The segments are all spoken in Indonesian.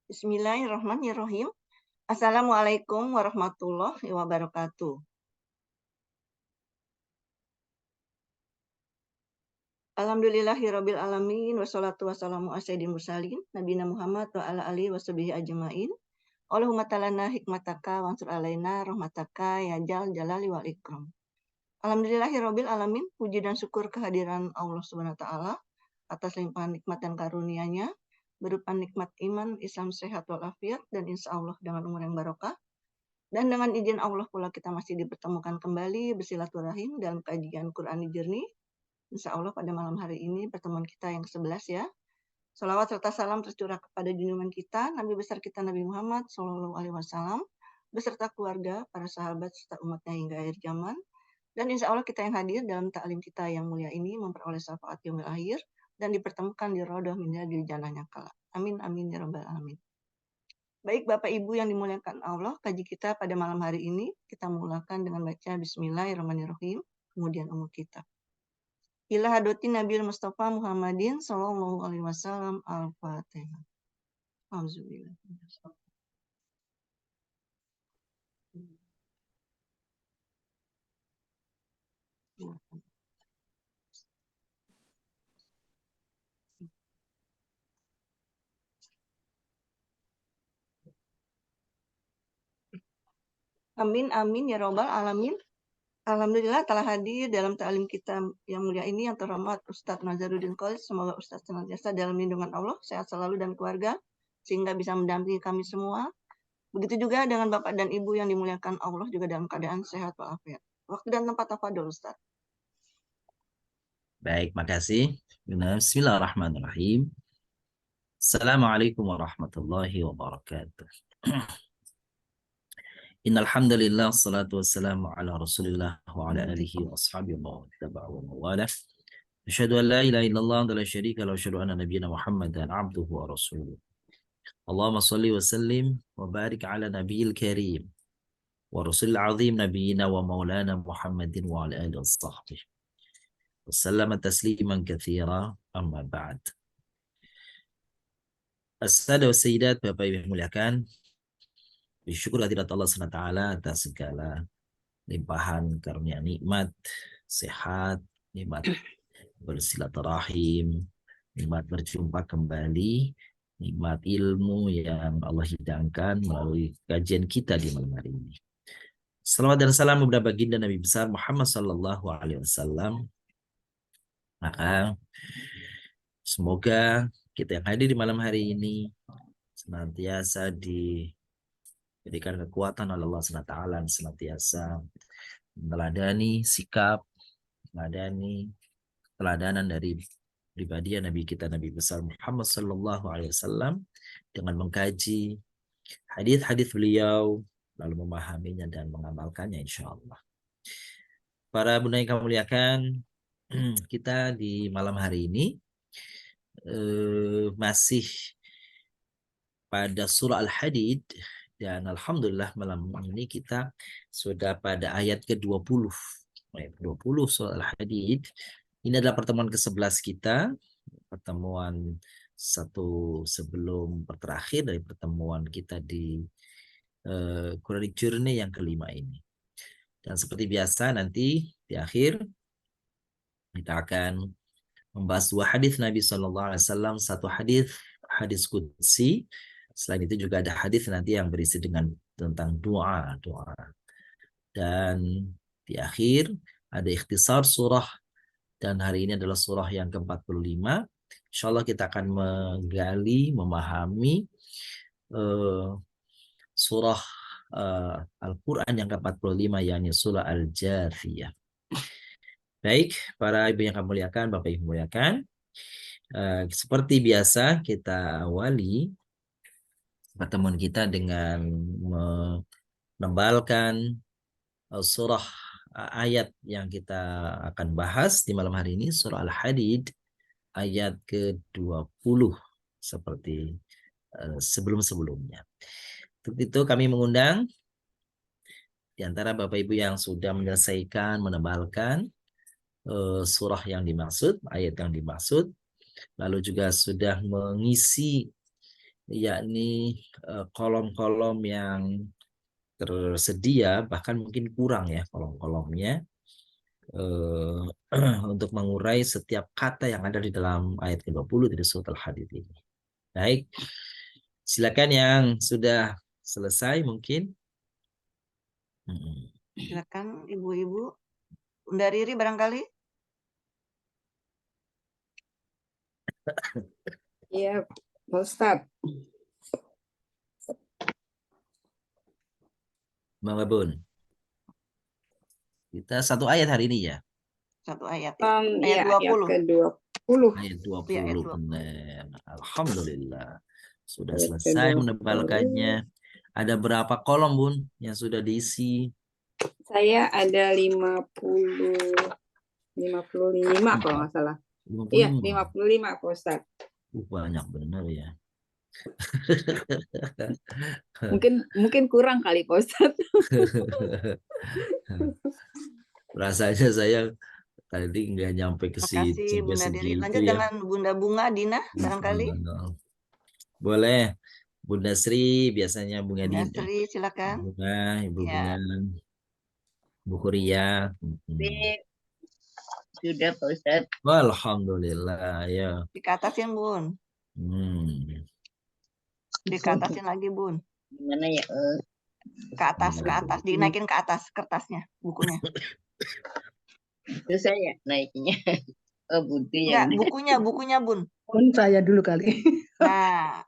Bismillahirrahmanirrahim. Assalamualaikum warahmatullahi wabarakatuh. Alhamdulillahirabbil alamin wassalatu wassalamu ala sayyidil mursalin nabiyina Muhammad wa ala alihi washabihi ajmain. Allahumma talana hikmataka wansur alaina rahmataka ya jal jalali wal ikram. Alhamdulillahirabbil alamin, puji dan syukur kehadiran Allah Subhanahu wa taala atas limpahan nikmat dan karunia-Nya berupa nikmat iman, Islam, sehat walafiat, dan insya Allah dengan umur yang barokah. Dan dengan izin Allah pula kita masih dipertemukan kembali bersilaturahim dalam kajian Qur'ani Jernih. Insya Allah pada malam hari ini pertemuan kita yang ke-11 ya. Salawat serta salam tercurah kepada junjungan kita, Nabi besar kita Nabi Muhammad SAW, beserta keluarga, para sahabat, serta umatnya hingga akhir zaman. Dan insya Allah kita yang hadir dalam ta'lim kita yang mulia ini memperoleh syafaat yaumil akhir dan dipertemukan di Raudhah min Riyadil Jannah kelak. Amin amin ya rabbal alamin. Baik Bapak Ibu yang dimuliakan Allah, kaji kita pada malam hari ini kita mulakan dengan baca Bismillahirrahmanirrahim, kemudian umur kita. Ila hadratin Nabi Mustafa Muhammadin sallallahu alaihi wasallam. Al-Fatihah. Auzubillah. Amin amin ya rabbal alamin. Alhamdulillah telah hadir dalam ta'lim kita yang mulia ini yang terhormat Ustadz Nazaruddin Qolis. Semoga Ustadz senantiasa dalam lindungan Allah, sehat selalu dan keluarga, sehingga bisa mendampingi kami semua. Begitu juga dengan Bapak dan Ibu yang dimuliakan Allah juga dalam keadaan sehat walafiat. Waktu dan tempat tafadhol Ustadz. Baik, makasih. Bismillahirrahmanirrahim. Assalamualaikum warahmatullahi wabarakatuh. Innal hamdalillah salatu wassalamu ala Rasulillah wa ala alihi wa ashabihi wa tabi'u wa mawala. Asyhadu an la ilaha illallah wa la syarika lahu wa asyhadu anna nabiyyana Muhammadan abduhu wa rasuluh. Allahumma shalli wa sallim wa barik ala nabiyil karim wa rasulil azim nabiyyina wa maulana Muhammadin wa ala alihi wa sahbihi. Wassalamu tasliman katsira amma ba'd. As-sadah wa sayyidat, Bapak Ibu yang muliakan, bersyukur hadirat Allah SWT atas segala limpahan karunia nikmat, sehat, nikmat bersilaturahim, nikmat berjumpa kembali, nikmat ilmu yang Allah hidangkan melalui kajian kita di malam hari ini. Salawat dan salam kepada baginda Nabi besar Muhammad sallallahu alaihi wasallam. Maka semoga kita yang hadir di malam hari ini senantiasa diberikan kekuatan oleh Allah SWT, senantiasa meneladani sikap, meneladani teladanan dari pribadi Nabi kita Nabi besar Muhammad sallallahu alaihi wasallam dengan mengkaji hadis-hadis beliau, lalu memahaminya dan mengamalkannya insyaallah. Para bunda yang kami muliakan, kita di malam hari ini masih pada surah Al-Hadid, dan alhamdulillah malam ini kita sudah pada ayat ke-20. Ayat 20 surah Al-Hadid. Ini adalah pertemuan ke-11 kita, pertemuan satu sebelum terakhir dari pertemuan kita di Quranic Journey yang kelima ini. Dan seperti biasa nanti di akhir kita akan membahas dua hadis Nabi SAW, satu hadis qudsi. Selain itu juga ada hadis nanti yang berisi tentang doa. Dan di akhir ada ikhtisar surah, dan hari ini adalah surah yang ke-45. Insyaallah kita akan menggali, memahami surah Al-Quran yang ke-45, yakni surah Al-Jathiyah. Baik, para ibu yang kami muliakan, bapak ibu muliakan, seperti biasa kita awali pertemuan kita dengan menembalkan surah ayat yang kita akan bahas di malam hari ini, surah Al-Hadid ayat ke-20 seperti sebelum-sebelumnya. Untuk itu kami mengundang di antara Bapak Ibu yang sudah menyelesaikan menebalkan surah yang dimaksud, ayat yang dimaksud, lalu juga sudah mengisi yakni kolom-kolom yang tersedia, bahkan mungkin kurang ya kolom-kolomnya, untuk mengurai setiap kata yang ada di dalam ayat ke-20 dari surat Al-Hadid ini. Baik, silakan yang sudah selesai mungkin. Silakan ibu-ibu. Bunda Riri barangkali. Iya, Pak Ustadz. Bang Bun, kita satu ayat hari ini ya. Satu ayat. Ayat Iya, ayat 20. ke-20. Ayat Iya, ayat 20 20. benar. Alhamdulillah. Sudah Ayat selesai ke-20. menebalkannya. Ada berapa kolom, Bun, yang sudah diisi? Saya ada 55 kalau nggak salah. Iya, 55 Pak Ustadz. Banyak benar ya. Mungkin kurang kali Pak Ustadz. Rasanya saya tadi nggak nyampe ke Makasih sampai Bunda Riri. segitu Lanjut ya. dengan Bunda Bunga Dina barangkali. Boleh. Bunda Sri biasanya Bunga Bunda Dina. Sri silakan. Bunga, Ibu Ya. Bunga, Bu Kuria. Sudah Pak Ustadz. Alhamdulillah ya. Dikatasin Bun. Dikatasin lagi Bun. Gimana ya? Ke atas. Dinaikin ke atas kertasnya, bukunya. Itu saya naikinnya. Oh, butuh Enggak, yang bukunya Bun. Saya dulu kali. Nah.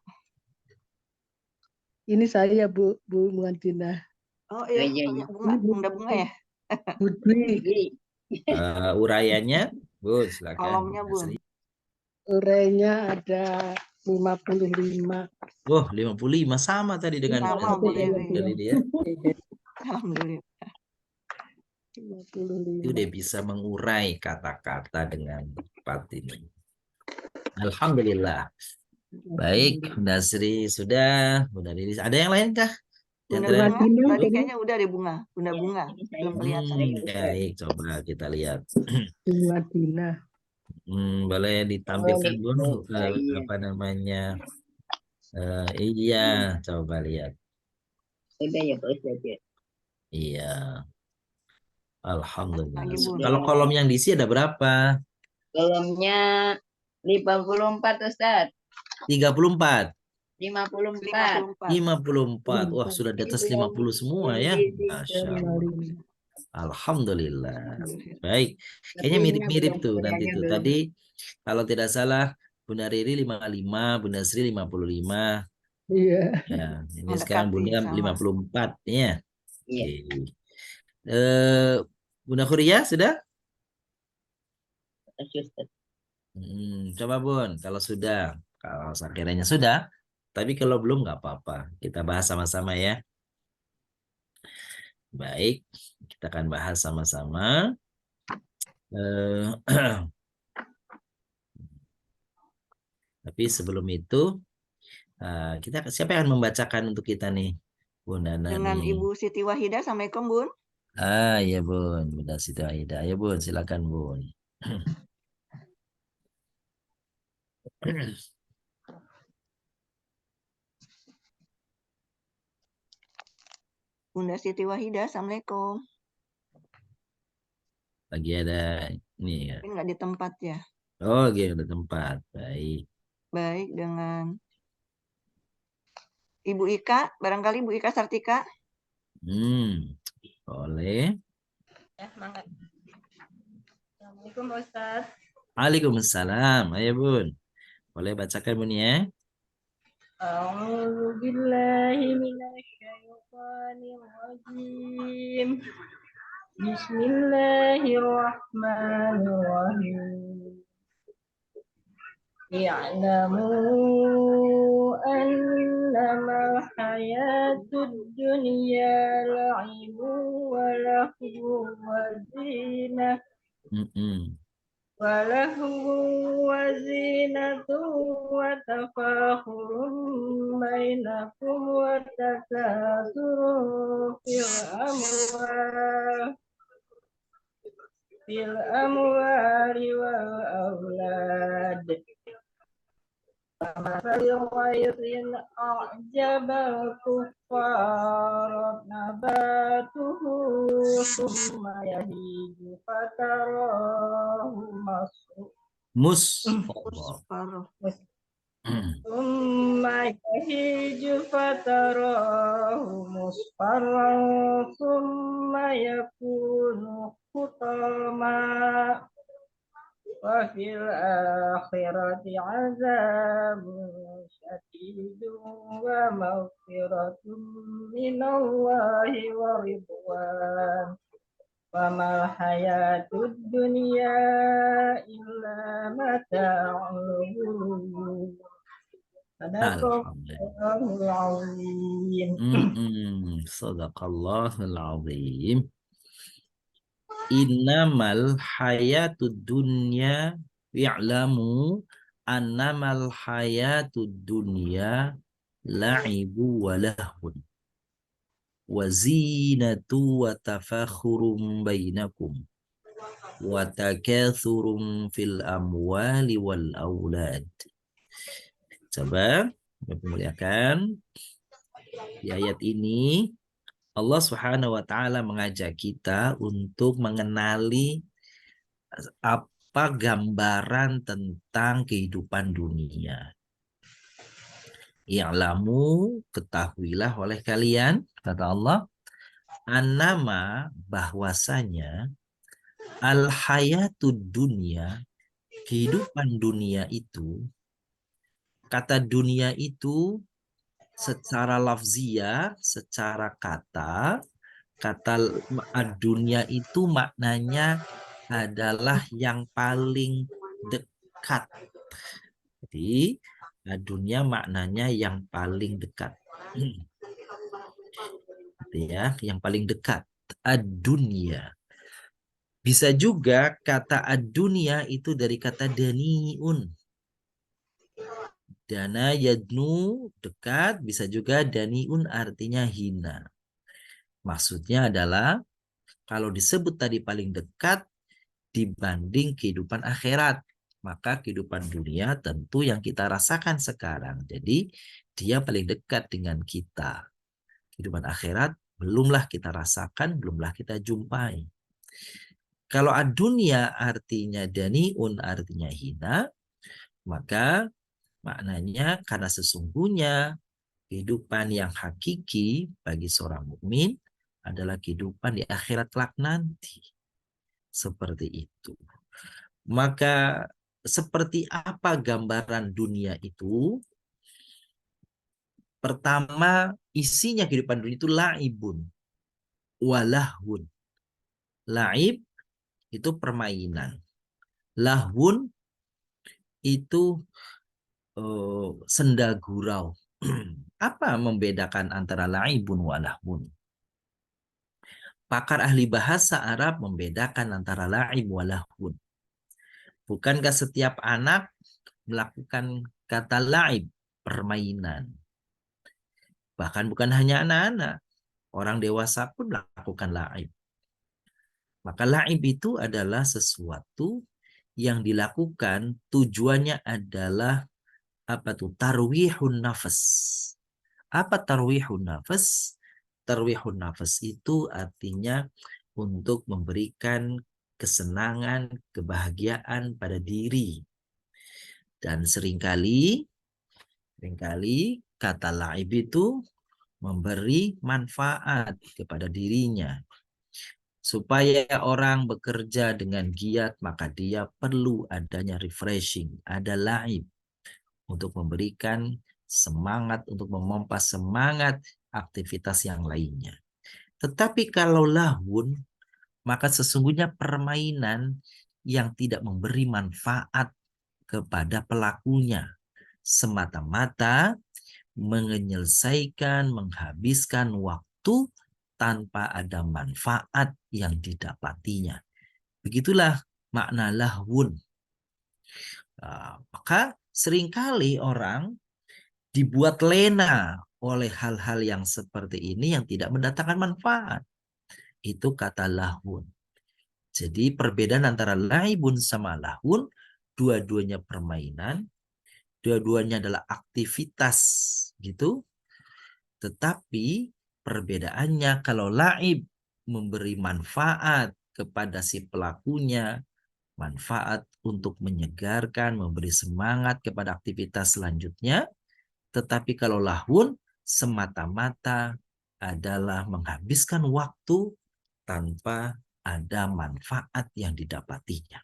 Ini saya Bu Muantina. Oh iya, Bunda Bunga ya. Budwi. Uraiannya, Bu, silakan. Kolomnya Bun. Urainya ada 55. Oh, 55 sama tadi dengan sama Bu Riri. Ya. Alhamdulillah. 55. Itu dia bisa mengurai kata-kata dengan tepat ini. Alhamdulillah. Baik, Bunda Sri sudah, Bunda Riri. Ada yang lain kah? Bunda Bunga, tadi kayaknya udah deh Bunga. Bunda Bunga, belum kelihatan. Baik, coba kita lihat. Bunga Dina. Boleh ditampilkan Bun, apa namanya? Iya, coba lihat. Sudah ya Pak Ustadz ya. Iya. Alhamdulillah. Lagi, Bun. Kalau kolom yang diisi ada berapa? Kolomnya 54 Ustadz. 34. 54. 54. Wah, sudah di atas 50 semua ya. Masya Allah. Alhamdulillah. Baik. Kayaknya mirip-mirip tuh nanti tuh. Tadi kalau tidak salah Bunda Riri 55, Bunda Sri 55. Iya. Ya, ini sekarang Bunda 54 ya. Iya. Bunda Kuria sudah? Ustadz. Coba Bun, kalau sudah. Kalau sekiranya sudah. Tapi kalau belum nggak apa-apa. Kita bahas sama-sama ya. Baik, kita akan bahas sama-sama. Tapi sebelum itu, siapa yang akan membacakan untuk kita nih, Bun Nana Dengan nih? Ibu Siti Wahida, Assalamualaikum Bun. Iya Bun, Bunda Siti Wahida. Ya Bun, silakan Bun. Bunda Siti Wahida, Assalamualaikum. Lagi ada ini ya. Nggak di tempat ya. Oh, gitu, ada tempat. Baik. Baik, dengan Ibu Ika, barangkali Ibu Ika Sartika. Boleh. Ya, mangga. Assalamualaikum Pak Ustadz. Waalaikumsalam. Ayo Bun. Boleh bacakan Bun ya. A'udzu billahi minasyaitonir rajim. Bismillahirrahmanirrahim. I'lamu annama hayatud dunya la'ibu wa lahu wa zinah. Walahu wazinatu wa tafakhurun bainakum wa takasurun fil amwali wal aulad. كمثل غيث أعجب الكفار نباته ثم يهيج فتراه Musfarra. Musfarrah. ثم يهيج فتراه مصفرا ثم يكون حطاما وفي الآخرة عذاب شديد ومغفرة من الله ورضوان وما الحياة الدنيا إلا متاع الغرور صدق Alhamdulillah. الله العظيم. Sadaqallahul azim. Innamal hayatud dunya ya'lamu annamal hayatud dunya la'ibu wa lahun wa zinatu wa tafakhurum bainakum wa takathurum fil amwali wal aulad. Coba dimuliakan di ayat ini Allah Subhanahu wa taala mengajak kita untuk mengenali apa gambaran tentang kehidupan dunia. I'lamu, ketahuilah oleh kalian, kata Allah, annama, bahwasanya al-hayatud dunia, kehidupan dunia itu, kata dunia itu secara lafziyah, secara kata dunia itu maknanya adalah yang paling dekat. Jadi dunia maknanya yang paling dekat. Ya, yang paling dekat. Ad-dunya. Bisa juga kata ad-dunya itu dari kata daniun. Dana yadnu, dekat, bisa juga daniun artinya hina. Maksudnya adalah kalau disebut tadi paling dekat dibanding kehidupan akhirat, maka kehidupan dunia tentu yang kita rasakan sekarang. Jadi dia paling dekat dengan kita. Kehidupan akhirat belumlah kita rasakan, belumlah kita jumpai. Kalau ad-dunya artinya daniun, artinya hina, maka maknanya karena sesungguhnya kehidupan yang hakiki bagi seorang mukmin adalah kehidupan di akhirat kelak nanti. Seperti itu. Maka seperti apa gambaran dunia itu? Pertama, isinya kehidupan dunia itu laibun, walahun. Laib itu permainan. Lahun itu senda gurau. Apa membedakan antara laibun walahun? Pakar ahli bahasa Arab membedakan antara laib walahun. Bukankah setiap anak melakukan kata laib, permainan? Bahkan bukan hanya anak-anak, orang dewasa pun melakukan laib. Maka laib itu adalah sesuatu yang dilakukan tujuannya adalah apa tuh? Tarwihun nafas. Apa tarwihun nafas? Tarwihun nafas itu artinya untuk memberikan kesenangan, kebahagiaan pada diri. Dan seringkali kata laib itu memberi manfaat kepada dirinya. Supaya orang bekerja dengan giat, maka dia perlu adanya refreshing, ada laib untuk memberikan semangat, untuk memompa semangat aktivitas yang lainnya. Tetapi kalau lahun, maka sesungguhnya permainan yang tidak memberi manfaat kepada pelakunya, semata-mata menyelesaikan, menghabiskan waktu tanpa ada manfaat yang didapatinya. Begitulah makna lahwun. Maka seringkali orang dibuat lena oleh hal-hal yang seperti ini yang tidak mendatangkan manfaat. Itu kata lahwun. Jadi perbedaan antara laibun sama lahwun, dua-duanya permainan, dua-duanya adalah aktivitas gitu. Tetapi perbedaannya kalau laib memberi manfaat kepada si pelakunya, manfaat untuk menyegarkan, memberi semangat kepada aktivitas selanjutnya. Tetapi kalau lahun semata-mata adalah menghabiskan waktu tanpa ada manfaat yang didapatinya.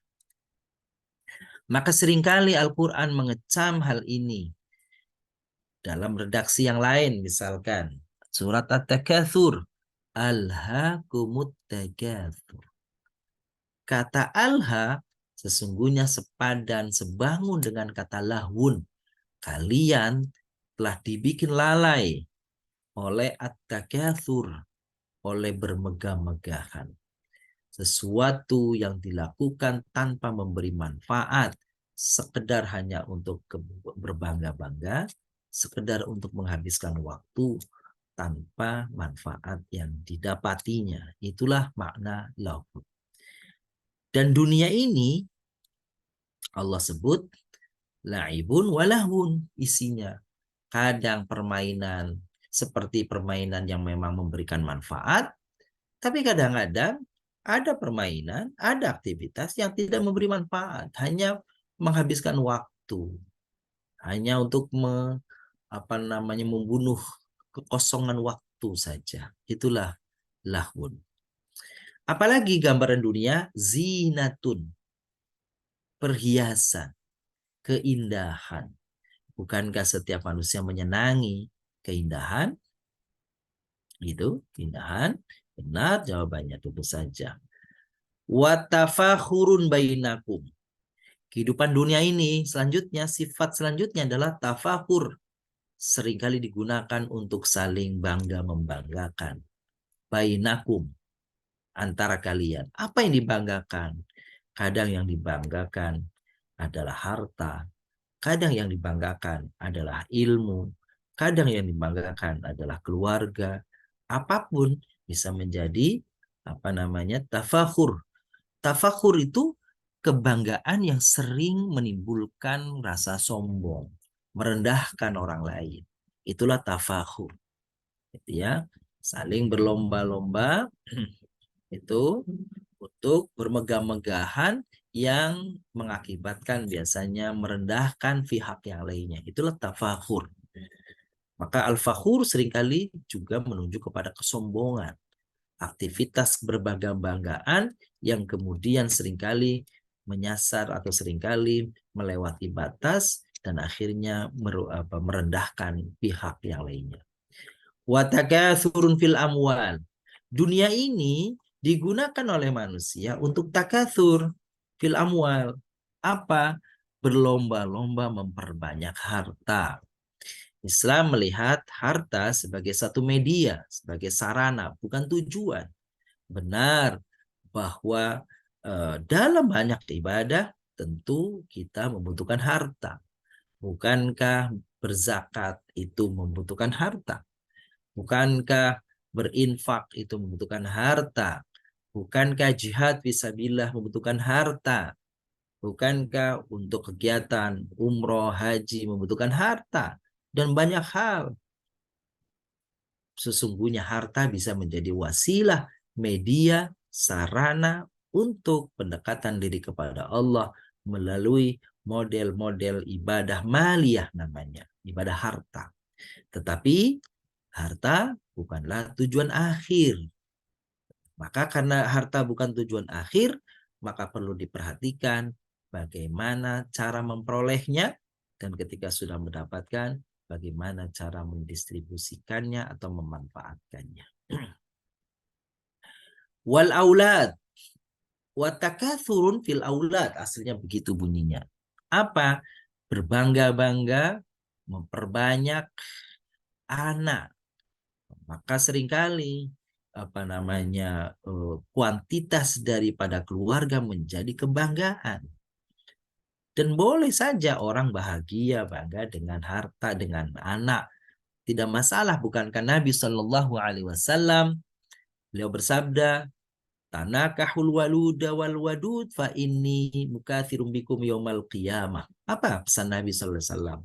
Maka seringkali Al-Quran mengecam hal ini dalam redaksi yang lain, misalkan surat At-Takatsur, alhaakumut takatsur. Kata alha sesungguhnya sepadan, sebangun dengan kata lahun. Kalian telah dibikin lalai oleh at-takatsur, oleh bermegah-megahan. Sesuatu yang dilakukan tanpa memberi manfaat, sekedar hanya untuk berbangga-bangga, sekedar untuk menghabiskan waktu tanpa manfaat yang didapatinya. Itulah makna lahun. Dan dunia ini Allah sebut laibun walahun, isinya. Kadang permainan seperti permainan yang memang memberikan manfaat, tapi kadang-kadang ada permainan, ada aktivitas yang tidak memberi manfaat, hanya menghabiskan waktu, hanya untuk membunuh kekosongan waktu saja. Itulah lahun. Apalagi gambaran dunia, zinatun, perhiasan, keindahan. Bukankah setiap manusia menyenangi keindahan? Gitu, keindahan. Benar jawabannya, tentu saja. Watafakhurun bainakum. Kehidupan dunia ini selanjutnya, sifat selanjutnya adalah tafakhur. Seringkali digunakan untuk saling bangga membanggakan. Bainakum, antara kalian. Apa yang dibanggakan? Kadang yang dibanggakan adalah harta. Kadang yang dibanggakan adalah ilmu. Kadang yang dibanggakan adalah keluarga. Apapun bisa menjadi tafakhur. Tafakhur itu kebanggaan yang sering menimbulkan rasa sombong, merendahkan orang lain. Itulah tafakhur. Gitu ya. Saling berlomba-lomba itu untuk bermegah-megahan yang mengakibatkan biasanya merendahkan pihak yang lainnya. Itulah tafakhur. Maka al-fakhur seringkali juga menunjuk kepada kesombongan. Aktivitas berbangga-banggaan yang kemudian seringkali menyasar atau seringkali melewati batas dan akhirnya merendahkan pihak yang lainnya. Wa takatsurun fil amwal. Dunia ini digunakan oleh manusia untuk takatsur fil amwal. Apa? Berlomba-lomba memperbanyak harta. Islam melihat harta sebagai satu media, sebagai sarana, bukan tujuan. Benar bahwa dalam banyak ibadah tentu kita membutuhkan harta. Bukankah berzakat itu membutuhkan harta? Bukankah berinfak itu membutuhkan harta? Bukankah jihad fisabilillah membutuhkan harta? Bukankah untuk kegiatan umroh, haji membutuhkan harta? Dan banyak hal. Sesungguhnya harta bisa menjadi wasilah, media, sarana untuk pendekatan diri kepada Allah melalui model-model ibadah maliyah namanya, ibadah harta. Tetapi harta bukanlah tujuan akhir. Maka karena harta bukan tujuan akhir, maka perlu diperhatikan bagaimana cara memperolehnya, dan ketika sudah mendapatkan, bagaimana cara mendistribusikannya atau memanfaatkannya. Wal aulad wa takatsurun fil aulad, aslinya begitu bunyinya. Apa? Berbangga-bangga memperbanyak anak. Maka seringkali kuantitas daripada keluarga menjadi kebanggaan. Dan boleh saja orang bahagia, bangga dengan harta, dengan anak. Tidak masalah. Bukankah Nabi SAW beliau bersabda, tanakahul waluda wal wadud fa inni mukatsirum bikum yaumal qiyamah. Apa pesan Nabi sallallahu alaihi wasallam?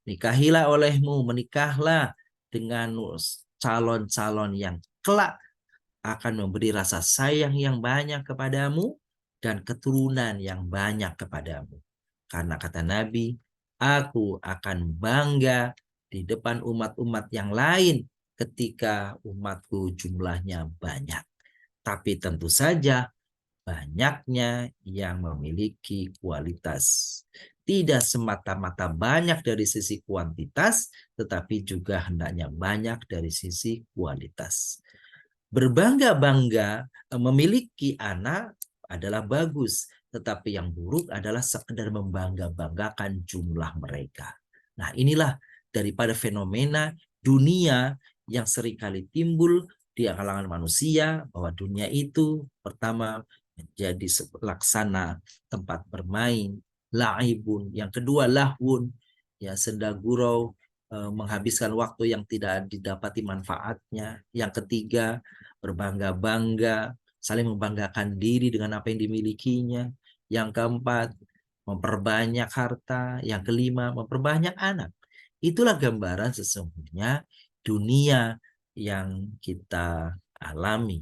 Nikahilah olehmu, menikahlah dengan calon-calon yang kelak akan memberi rasa sayang yang banyak kepadamu dan keturunan yang banyak kepadamu. Karena kata Nabi, aku akan bangga di depan umat-umat yang lain ketika umatku jumlahnya banyak. Tapi tentu saja banyaknya yang memiliki kualitas. Tidak semata-mata banyak dari sisi kuantitas, tetapi juga hendaknya banyak dari sisi kualitas. Berbangga-bangga memiliki anak adalah bagus, tetapi yang buruk adalah sekedar membangga-banggakan jumlah mereka. Nah, inilah daripada fenomena dunia yang seringkali timbul di kalangan manusia, bahwa dunia itu pertama menjadi laksana tempat bermain, laibun, yang kedua lahwun, ya senda gurau, menghabiskan waktu yang tidak didapati manfaatnya. Yang ketiga, berbangga-bangga, saling membanggakan diri dengan apa yang dimilikinya. Yang keempat, memperbanyak harta. Yang kelima, memperbanyak anak. Itulah gambaran sesungguhnya dunia yang kita alami.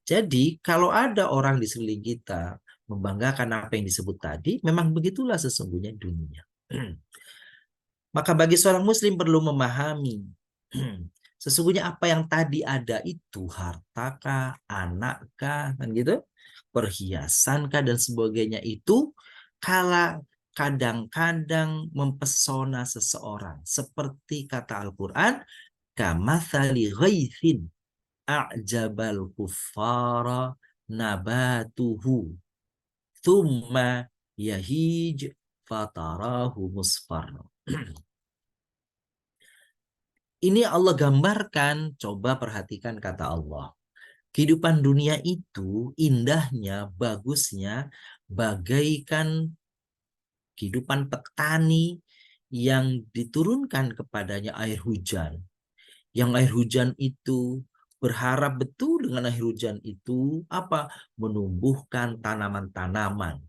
Jadi kalau ada orang di sekeliling kita membanggakan apa yang disebut tadi, memang begitulah sesungguhnya dunia. Maka bagi seorang muslim perlu memahami sesungguhnya apa yang tadi ada itu hartakah, anakkah, kan gitu, perhiasankah dan sebagainya itu kadang-kadang mempesona seseorang. Seperti kata Al-Quran, kamathali ghaithin a'jabal kuffara nabatuhu thumma yahij fatarahu musfarra. Ini Allah gambarkan, coba perhatikan kata Allah. Kehidupan dunia itu indahnya, bagusnya, bagaikan kehidupan petani yang diturunkan kepadanya air hujan. Yang air hujan itu berharap betul dengan air hujan itu apa? Menumbuhkan tanaman-tanaman.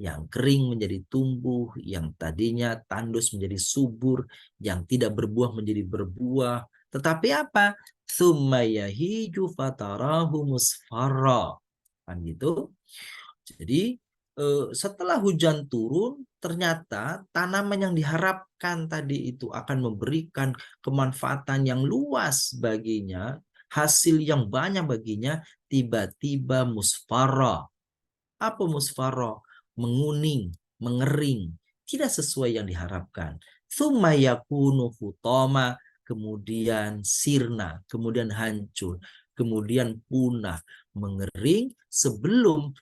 Yang kering menjadi tumbuh, yang tadinya tandus menjadi subur, yang tidak berbuah menjadi berbuah. Tetapi apa? Tsumma yahiju fatarahu musfarra. Kan gitu. Jadi setelah hujan turun, ternyata tanaman yang diharapkan tadi itu akan memberikan kemanfaatan yang luas baginya, hasil yang banyak baginya, tiba-tiba musfarra. Apa musfarra? Menguning, mengering, tidak sesuai yang diharapkan. Tsumma yakunu hutama, kemudian sirna, kemudian hancur, kemudian punah, mengering sebelum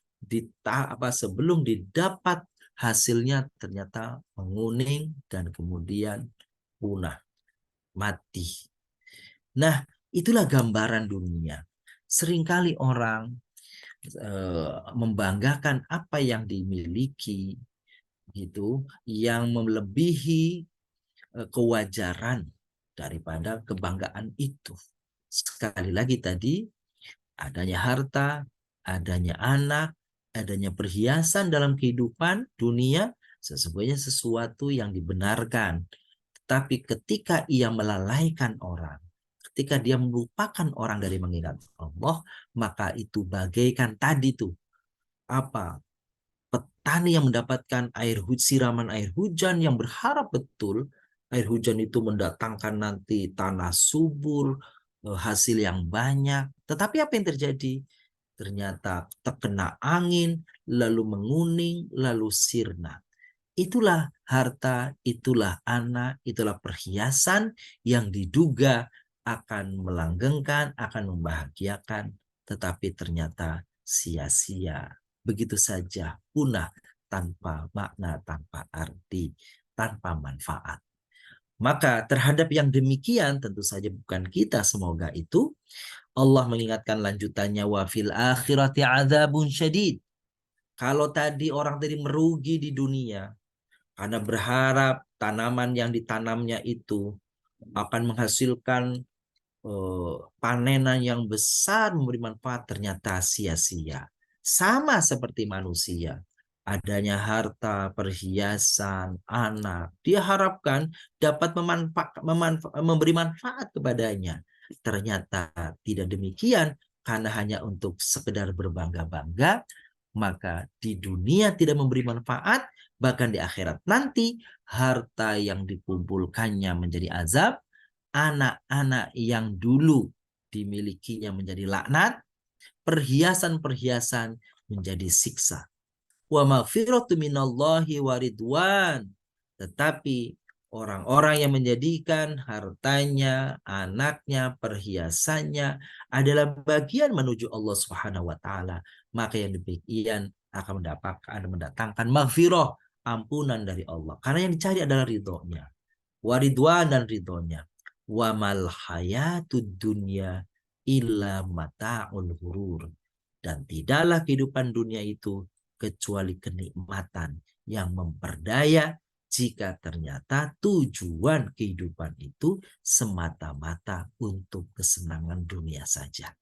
didapat hasilnya ternyata menguning dan kemudian punah, mati. Nah, itulah gambaran dunia. Seringkali orang membanggakan apa yang dimiliki gitu, yang melebihi kewajaran daripada kebanggaan itu. Sekali lagi tadi, adanya harta, adanya anak, adanya perhiasan dalam kehidupan dunia sesungguhnya sesuatu yang dibenarkan. Tapi ketika ia melalaikan orang, ketika dia melupakan orang dari mengingat Allah, maka itu bagaikan tadi tuh apa? Petani yang mendapatkan siraman air hujan yang berharap betul air hujan itu mendatangkan nanti tanah subur, hasil yang banyak. Tetapi apa yang terjadi? Ternyata terkena angin, lalu menguning, lalu sirna. Itulah harta, itulah anak, itulah perhiasan yang diduga akan melanggengkan, akan membahagiakan, tetapi ternyata sia-sia. Begitu saja punah tanpa makna, tanpa arti, tanpa manfaat. Maka terhadap yang demikian tentu saja bukan kita, semoga itu Allah mengingatkan lanjutannya, wa fil akhirati adzabun syadid. Kalau tadi orang tadi merugi di dunia karena berharap tanaman yang ditanamnya itu akan menghasilkan panenan yang besar memberi manfaat ternyata sia-sia. Sama seperti manusia. Adanya harta, perhiasan, anak. Dia harapkan dapat memberi manfaat kepadanya. Ternyata tidak demikian. Karena hanya untuk sekedar berbangga-bangga. Maka di dunia tidak memberi manfaat. Bahkan di akhirat nanti harta yang dikumpulkannya menjadi azab. Anak-anak yang dulu dimilikinya menjadi laknat, perhiasan-perhiasan menjadi siksa. Wa maghfiratu minallahi wa ridwan. Tetapi orang-orang yang menjadikan hartanya, anaknya, perhiasannya adalah bagian menuju Allah Subhanahu wa taala, maka yang demikian akan mendatangkan maghfirah, ampunan dari Allah. Karena yang dicari adalah ridhonya. Waridwan dan ridhonya. Wa mal hayatud dunya illa mata'ul ghurur. Dan tidaklah kehidupan dunia itu kecuali kenikmatan yang memperdaya jika ternyata tujuan kehidupan itu semata-mata untuk kesenangan dunia saja.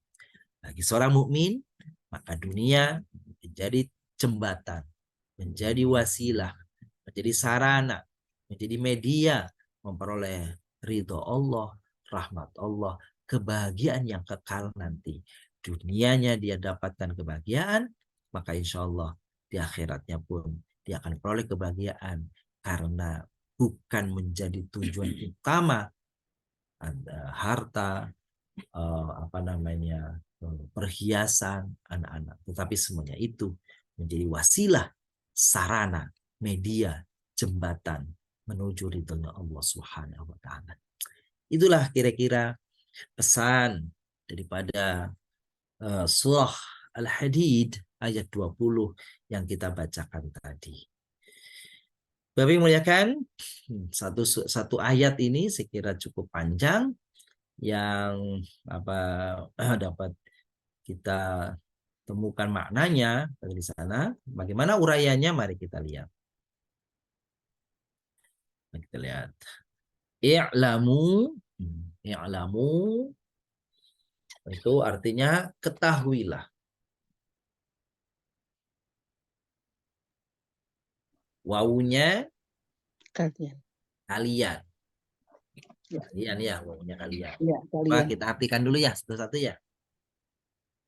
Bagi seorang mukmin, maka dunia menjadi jembatan, menjadi wasilah, menjadi sarana, menjadi media memperoleh ridho Allah, rahmat Allah, kebahagiaan yang kekal nanti. Dunianya dia dapatkan kebahagiaan, maka insya Allah di akhiratnya pun dia akan peroleh kebahagiaan karena bukan menjadi tujuan utama harta, perhiasan anak-anak, tetapi semuanya itu menjadi wasilah, sarana, media, jembatan menuju ridhonya Allah Subhanahu wa taala. Itulah kira-kira pesan daripada surah Al-Hadid ayat 20 yang kita bacakan tadi. Bapak Ibu muliakan, satu ayat ini saya kira cukup panjang yang dapat kita temukan maknanya di sana. Bagaimana uraiannya? Mari kita lihat. Mari kita lihat. I'lamu, i'lamu itu artinya ketahuilah. Wawunya Kalian. kalian. Ya. Kalian ya, wawunya kalian. Ya, Coba kalian. kita artikan dulu ya, satu-satu ya.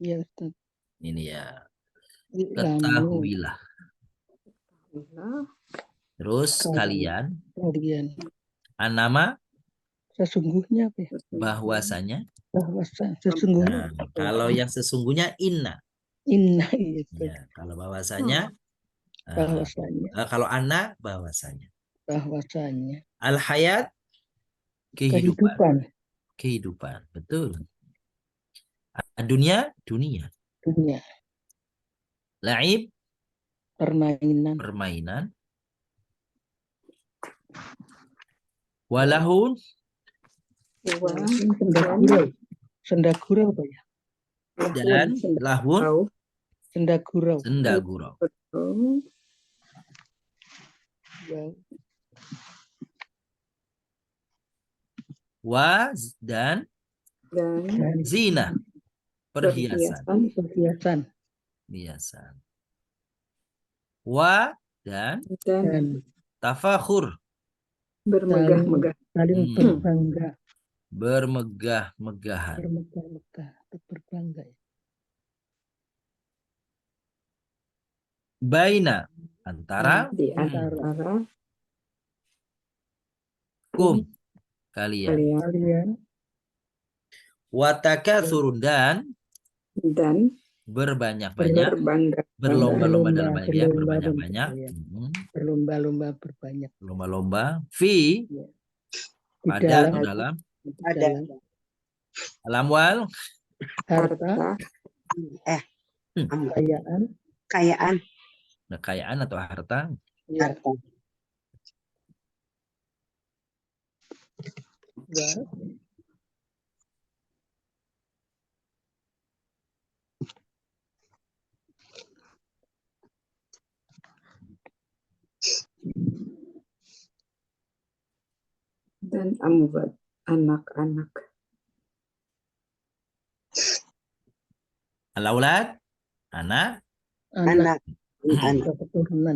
Ya, Ustaz. Ini ya. I'lamu. Ketahuilah. Terus kalian. Kalian. Anama. Sesungguhnya apa ya? Bahwasanya. Sesungguhnya. Nah, kalau yang sesungguhnya inna. Inna itu. Ya, kalau bahwasanya. Bahwasanya. Kalau ana bahwasanya. Bahwasanya. Al-hayat. Kehidupan. Kehidupan. Betul. Dunia. Dunia. Dunia. Laib. Permainan. Permainan. Walahun. Sendagurau apa ya? Dan lahun. Sendagurau. Sendagurau. Dan zina. Perhiasan. Perhiasan. Dan tafakhur. Bermegah-megah. Saling berbangga. Bermegah-megahan. Bermegah-megah. Berbangga. Baina. Antara. Di antara. Kalian. Watakatsur dan berbanyak-banyak. Berlomba-lomba dalam banyak ya, berbanyak-banyak. Berlomba-lomba berbanyak. Lomba-lomba. Fi. Pada dalam. Alamwal. Harta. Kekayaan atau harta. Harta. Dan amwat, anak-anak. Al-aulad, anak, Anak Anak. atau keturunan.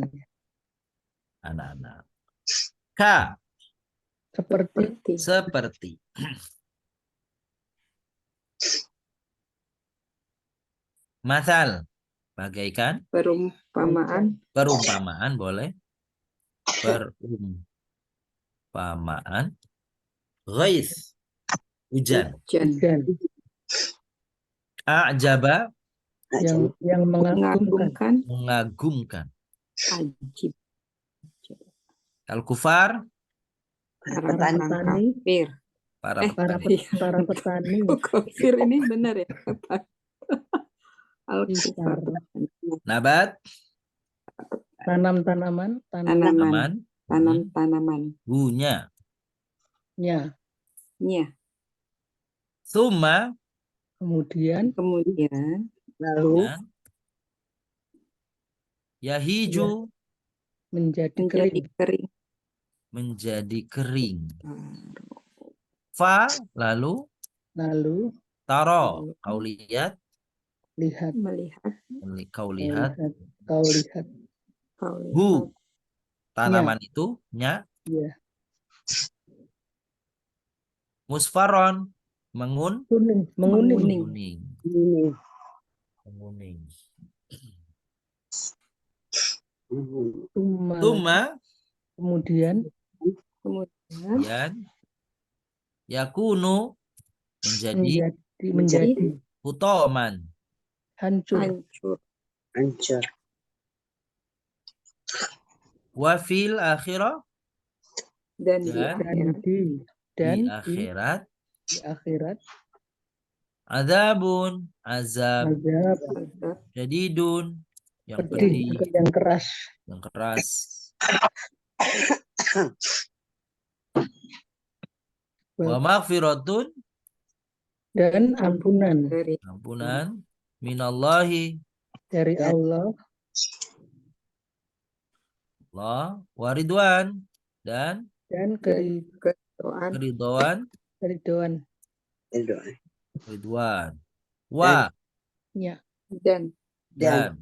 anak-anak. Ka, Seperti seperti. Masal, bagaikan. Perumpamaan. Perumpamaan boleh. Perumpamaan. Ghais, hujan. Hujan. hujan A'jaba, yang mengagumkan. Mengagumkan. mengagumkan. Ajib. Al-kufar, Para Para orang petani, kafir. para para petani. para petani Kafir ini benar ya? Al-Kufar. Nabat, tanam-tanaman, Tanaman. aman. Tanaman. Bunya. tanamnya. Nya. Summa, Kemudian Kemudian ya. Yahiju, menjadi menjadi kering. kering. menjadi kering. Fa, lalu Lalu taro, kau lihat, lihat, Melihat. kau lihat. kau lihat. Kau lihat. Hu, tanaman itu, nya. Ya, Musfaron, menguning. menguning. Menguning. Tuma, kemudian Kemudian yakunu, menjadi hutoman, hancur. Hancur. wafil akhirah, Dan di dan akhirat. Dan di akhirat, di akhirat azabun, azab, azab Azab. jadidun, yang pedih, pedih, yang keras. yang keras. Wa maghfiratun, Dan ampunan Dari ampunan, minallahi, dari Allah Allah, waridwan, dan kedoaan. keridhaan, keridhaan ridwan. Wa, nya Dan dan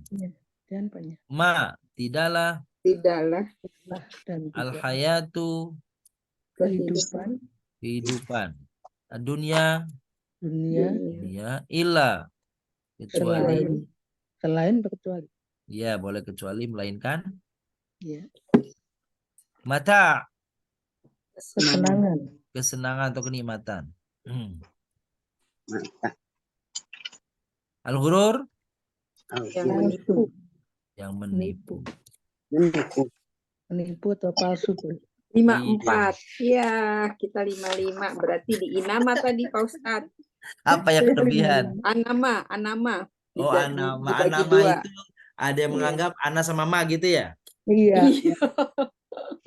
dan banyak ma, tidaklah tidaklah dan tidak al-hayatu, kehidupan dunia, dunia illa, kecuali, selain berkecuali ya boleh kecuali melainkan, ya mata, kesenangan atau kenikmatan. Al-ghurur, yang menipu. yang menipu. menipu atau palsu. 54. Ya, kita 55. Berarti di Inama tadi Pak Ustadz. Apa ya kelebihan? Anama. Oh, Dibagi anama dua. itu ada yang menganggap ana sama ma gitu ya. Iya.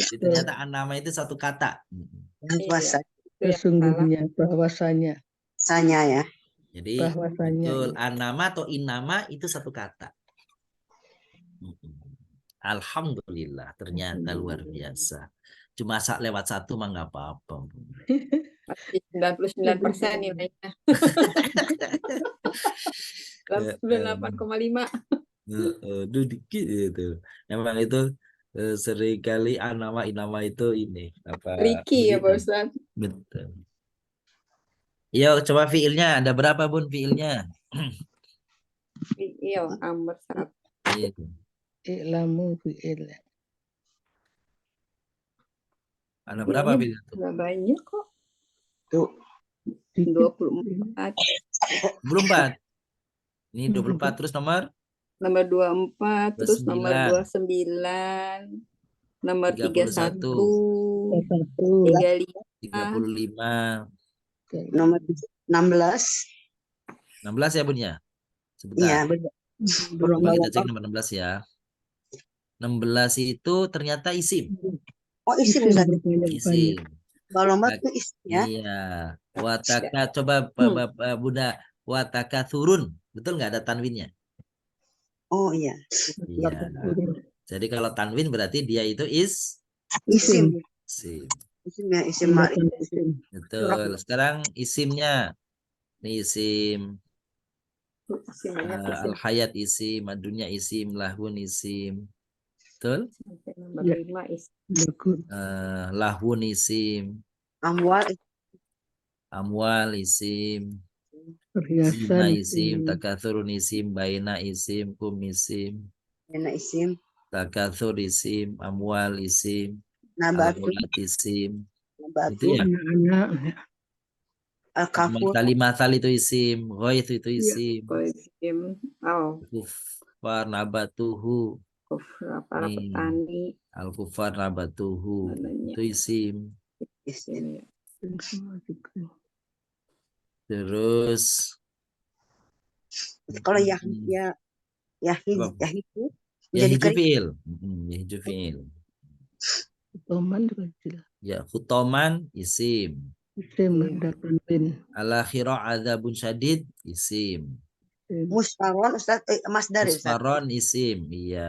Jadi ternyata anama itu satu kata. Puasa. Sesungguhnya bahwasanya. Ya. Jadi Bahwasanya betul anama atau inama itu satu kata. Alhamdulillah, ternyata luar biasa. Cuma lewat satu mah nggak apa-apa. 99% nilainya. 98,5. Aduh dikit itu. Emang itu seringkali inama itu ini apa? Ricky ya Pak Ustadz. Betul. Yo, coba fiilnya ada berapa Bun fiilnya? Fiil amr 1. Iya. I'lamu fi'il. Ada berapa fiil? Nggak banyak kok. Tuh. 24. 24. Ini 24 terus nomor 24, terus nomor 29, nomor 31, 35, nomor 16. 16 ya Bun ya? Sebentar. Iya, benar. Coba kita cek nomor 16 ya. 16 itu ternyata isim. Oh, isim tadi. Isim. Kalau nomor itu isim ya. Iya. Wataka, coba Bunda, wataka turun. Betul nggak ada tanwinnya? Oh iya. Iya. Jadi kalau tanwin berarti dia itu Isim. isim. Isim ya, isim ma'rifah. Betul. Sekarang isimnya. Ini isim Isim banyak isim. Al-hayat isim, ad-dunya isim, lahun isim. Betul? Sampai nomor Ya. 5 isim. Bagus. Lahun isim, Amwal amwal isim, Perhiasan zina isim, isim. takatsurun isim, baina isim, kum isim, dana isim takatsur isim, amwal isim, nabatu al-aulat isim. Itu nabatu ya. Anak-anak. Ya. al-kafur Kalimatal itu isim, ghaith itu Iya. isim, Isim. Oh, kufar nabatuhu, kufra para nih, petani. al-kufar nabatuhu, Mananya itu isim. isim isim. ya. Dan semua juga. Terus Kalau ya hmm, ya yahid apa? yahidu Ya menjadi hiju kering fiil. Ya hiju fiil. Toman juga jelas. Ya khutoman isim. Isim Iya. ada tanwin. Al-akhirah adzabun syadid isim. Isim. musfaron Ustaz masdar ya Ustaz. Musfaron isim. Iya.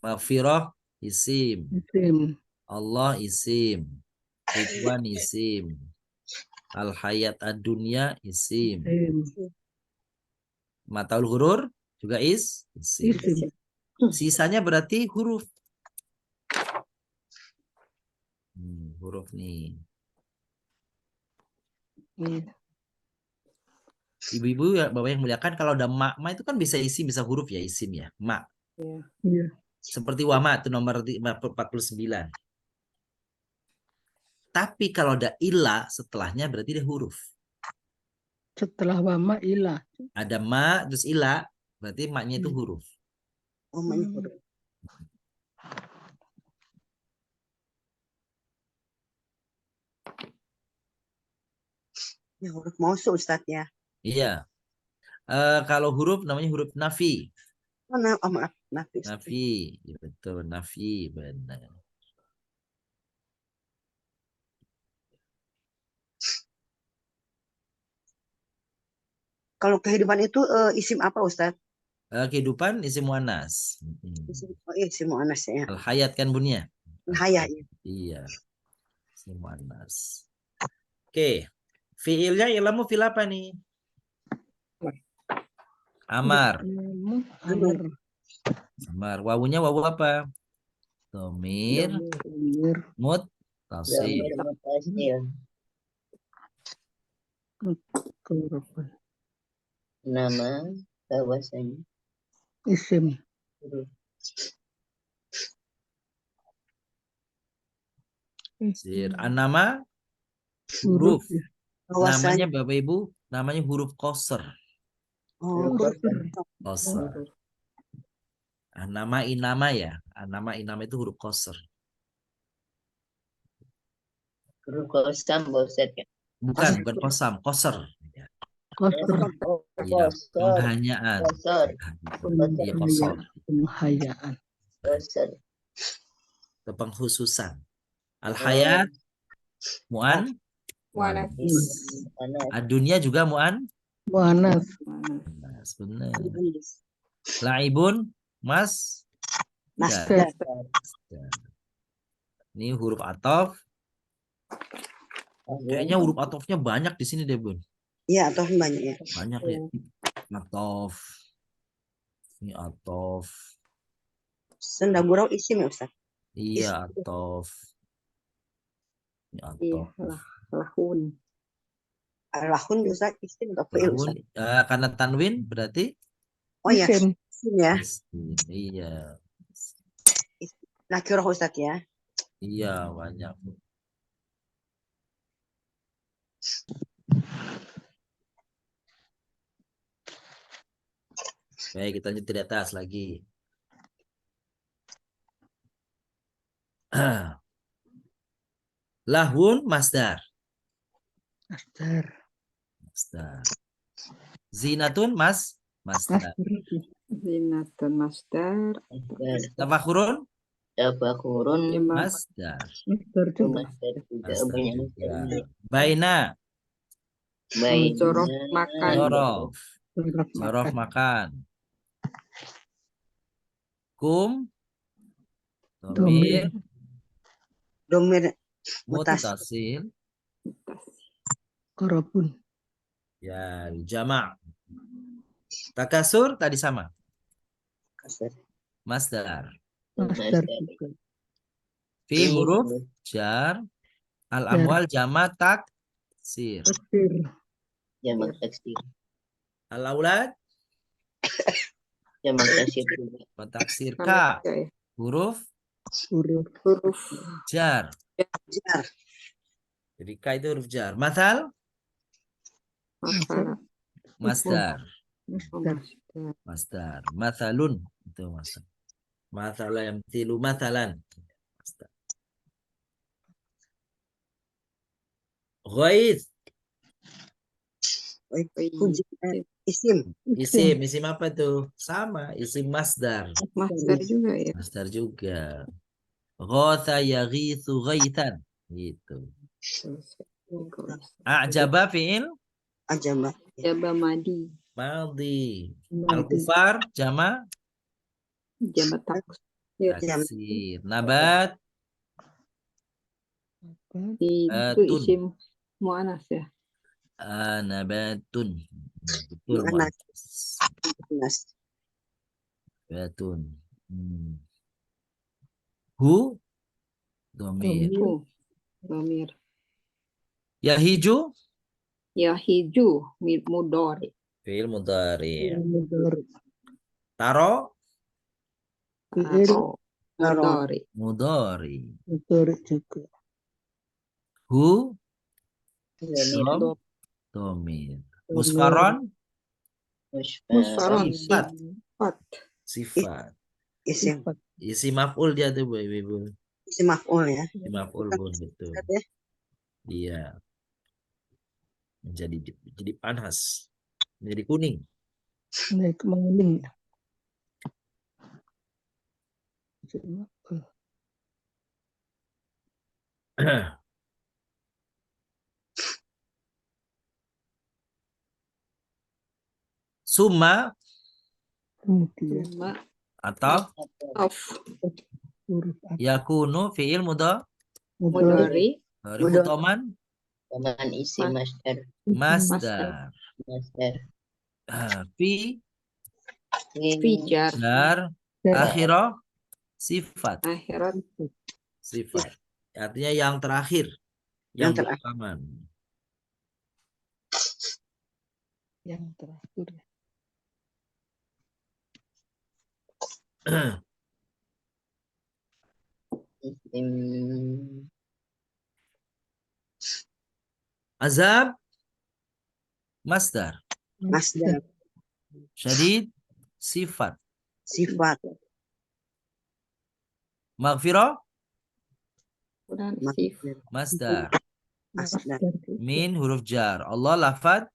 Maghfirah isim. Isim. Allah isim. Ridwan isim. Al-hayat ad-dunya isim. Isim. Mataul hurur juga isim. Isim. Sisanya berarti huruf. Huruf nih. Iya. Ibu-ibu ya, Bapak yang muliakan, kalau ada ma itu kan bisa isim, bisa huruf ya, isim ya. Ma. Iya. Iya. Seperti wama itu nomor 49. Tapi kalau ada ila setelahnya berarti dia huruf. Setelah wama ilah. Ada ma terus ila berarti maknya itu huruf. Oh, menurut. Ya huruf mausul Ustaz ya. Iya. Kalau huruf namanya huruf nafi. Oh, maaf nafis. Nafi, ya, betul. Nafi benar. Kalau kehidupan itu isim apa Ustaz? Kehidupan isim muannas. Oh iya isim muannas ya. Al hayat kan bunyinya. Hayat ya. Iya. Isim muannas. Oke. Fiilnya ilmu fil apa nih? Amar. Amar. Amar. Wawunya wawu apa? Domir. Domir. Mut. Tasil. Keurapan. Nama bahwasanya Isim. Sir. Anama Huruf. huruf. Ya. Namanya Bahwasanya. Bapak Ibu, namanya huruf qasr. Oh, Qasr. Nama inama ya. Nama inama itu huruf qasr. huruf kosam boset ya. Bukan kosam, qasr. Koster. Iya, Kosor, penghanyaan. kosor, Iya, qasr. Penghayaan. kosor. Itu pengkhususan. Al-hayat Oh, mu'an. Mu'annas. panas. Dunia juga mu'an. Muanas. Benar. Laibun mas. Masdar. Ini huruf atof. Kayaknya huruf atofnya banyak di sini deh, Bun. Iya, atau banyak ya. Banyak ya. Atof. Ini atof. Senda gurau isim ya Ustaz. Iya, atof. Ini Iya, atof. lahun. Lahun Ustaz isim atau fi'il Lahun, Ustaz? karena tanwin berarti Oh ya, Isim. isim ya. isim. Iya. Nakirah Ustaz ya. Iya, banyak. Baik, kita lanjut di atas lagi. Lahun masdar. Masdar. Masdar. Zinatun masdar. Zinatun masdar. Tafakhurun Tabakurun masdar. Masdar juga. masdar juga Masdar banyak juga. masdarnya. Baina Baik. Zorof makan. zorof. Huruf Zorof makan. makan. Kum Domir. domir Domir mutas. mutasil. Korobun. Ya, jamak. Takasur tadi sama. Kasar. Masdar. Masdar Masdar. juga. Fi Fi huruf huruf jar. Al-amwal jama taksir. Taksir. jamak taksir. Al-aulad Jamak taksir juga. taksir Sama ka. juga ya. Huruf Huruf Huruf jar. Jar. Jadi ka itu huruf jar. Masal masalah. masdar. masdar. Masdar. Masalun itu masdar. Masala yang tilu masalan. Masdar. Ghaith Hujan. Isim. isim apa tuh? Sama, isim masdar. Masdar juga ya. Masdar juga. Ghatha yaghithu ghaithan. Gitu. A'jaba fi'il Ajaba. Jaba madi. madhi. Madi. Al-kufar jama Jaba taksir. taksir. Nabat Itu tun. isim mu'anas ya. Nabatun. Betul, Mu'annas. mu'annas. Nas. Nabatun. Hu domir. Hu. Domir. Yahiju Ya hiju mudori. fi'il mudhari. Mudhari. Taro Fi'il Taro. Mudori. mudhari. mudhari juga. Hu Domir. dom domir. Musfaron Musfaron. sifat. Sifat. Sifat. Isim. Isi maf'ul dia tuh, Bu, Ibu. Isim maf'ul ya. Isi maf'ul, Bun, betul. Ada. Iya. Jadi panas. Jadi kuning. Naik menguning. Summa Kemudian Cuma atau of. huruf yakunu fi'il mudhari. Mudori. dari hutoman Taman isim masdar. masdar. Masdar. Fi Fijar. jar akhirah sifat. Akhirat. Sifat. Artinya yang terakhir. Yang Yang terakhir. belakangan. Yang terakhir. Isim Azab masdar. Masdar. Syadid sifat. Sifat. Maghfirah Udah Masdar. masdar. Masdar. Min huruf jar. Allah lafad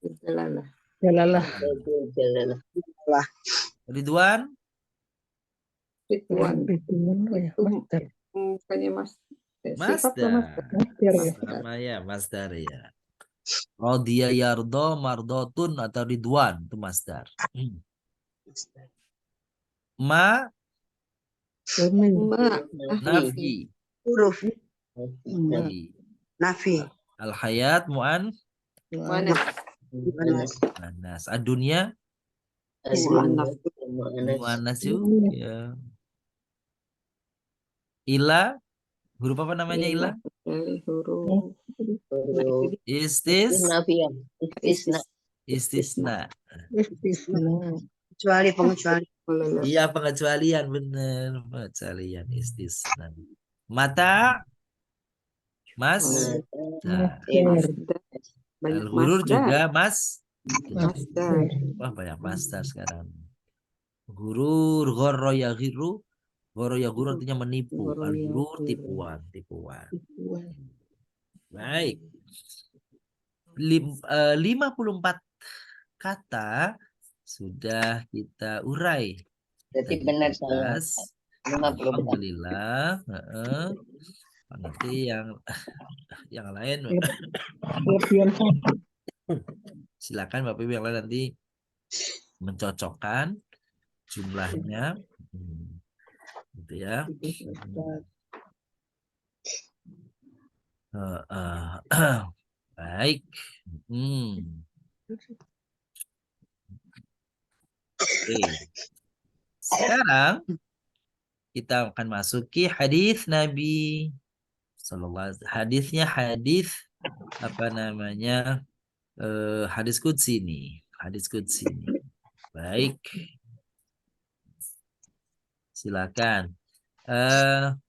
Jalalah. Jalalah. jalalah. Ridwan Ridwan. Ridwan. Oh ya, masdar. Bukannya mas. Sifat masdar. masdar. Masdar ya. Sama ya masdar ya. Radiya yardo mardotun atau ridwan itu masdar. Masdar. Ma Domain. Mbak. nafi. Huruf. Nafi. Nafi. Al hayat mu'an Mana? anas. Adunya Mu'annas. mu'anas juga. Ya. Ila huruf apa namanya ila? Dari huruf. Istis Nafiyah. Istisna. istisna. Istisna. Kecuali pengecuali. Iya pengecualian bener pengecualian istisna. Mata mas Masdar. Banyak al-hurur masdar. juga mas. Masdar. Wah banyak masdar sekarang. Gurur ghorro yaghiru. Ghorro yaghiru artinya menipu. Ghorro Al-hurur yaghiru. tipuan. Baik. 54 kata sudah kita urai. Berarti Kita benar bahas. saya. 54. Alhamdulillah. Nanti yang lain Kelebihan satu. silakan Bapak Ibu yang lain nanti mencocokkan jumlahnya. Gitu ya. Baik. Oke. Sekarang kita akan masuki hadis Nabi Sallallahu Alaihi Wasallam. Hadisnya hadis apa namanya? Hadis qudsi nih. Hadis qudsi nih. Baik, silakan.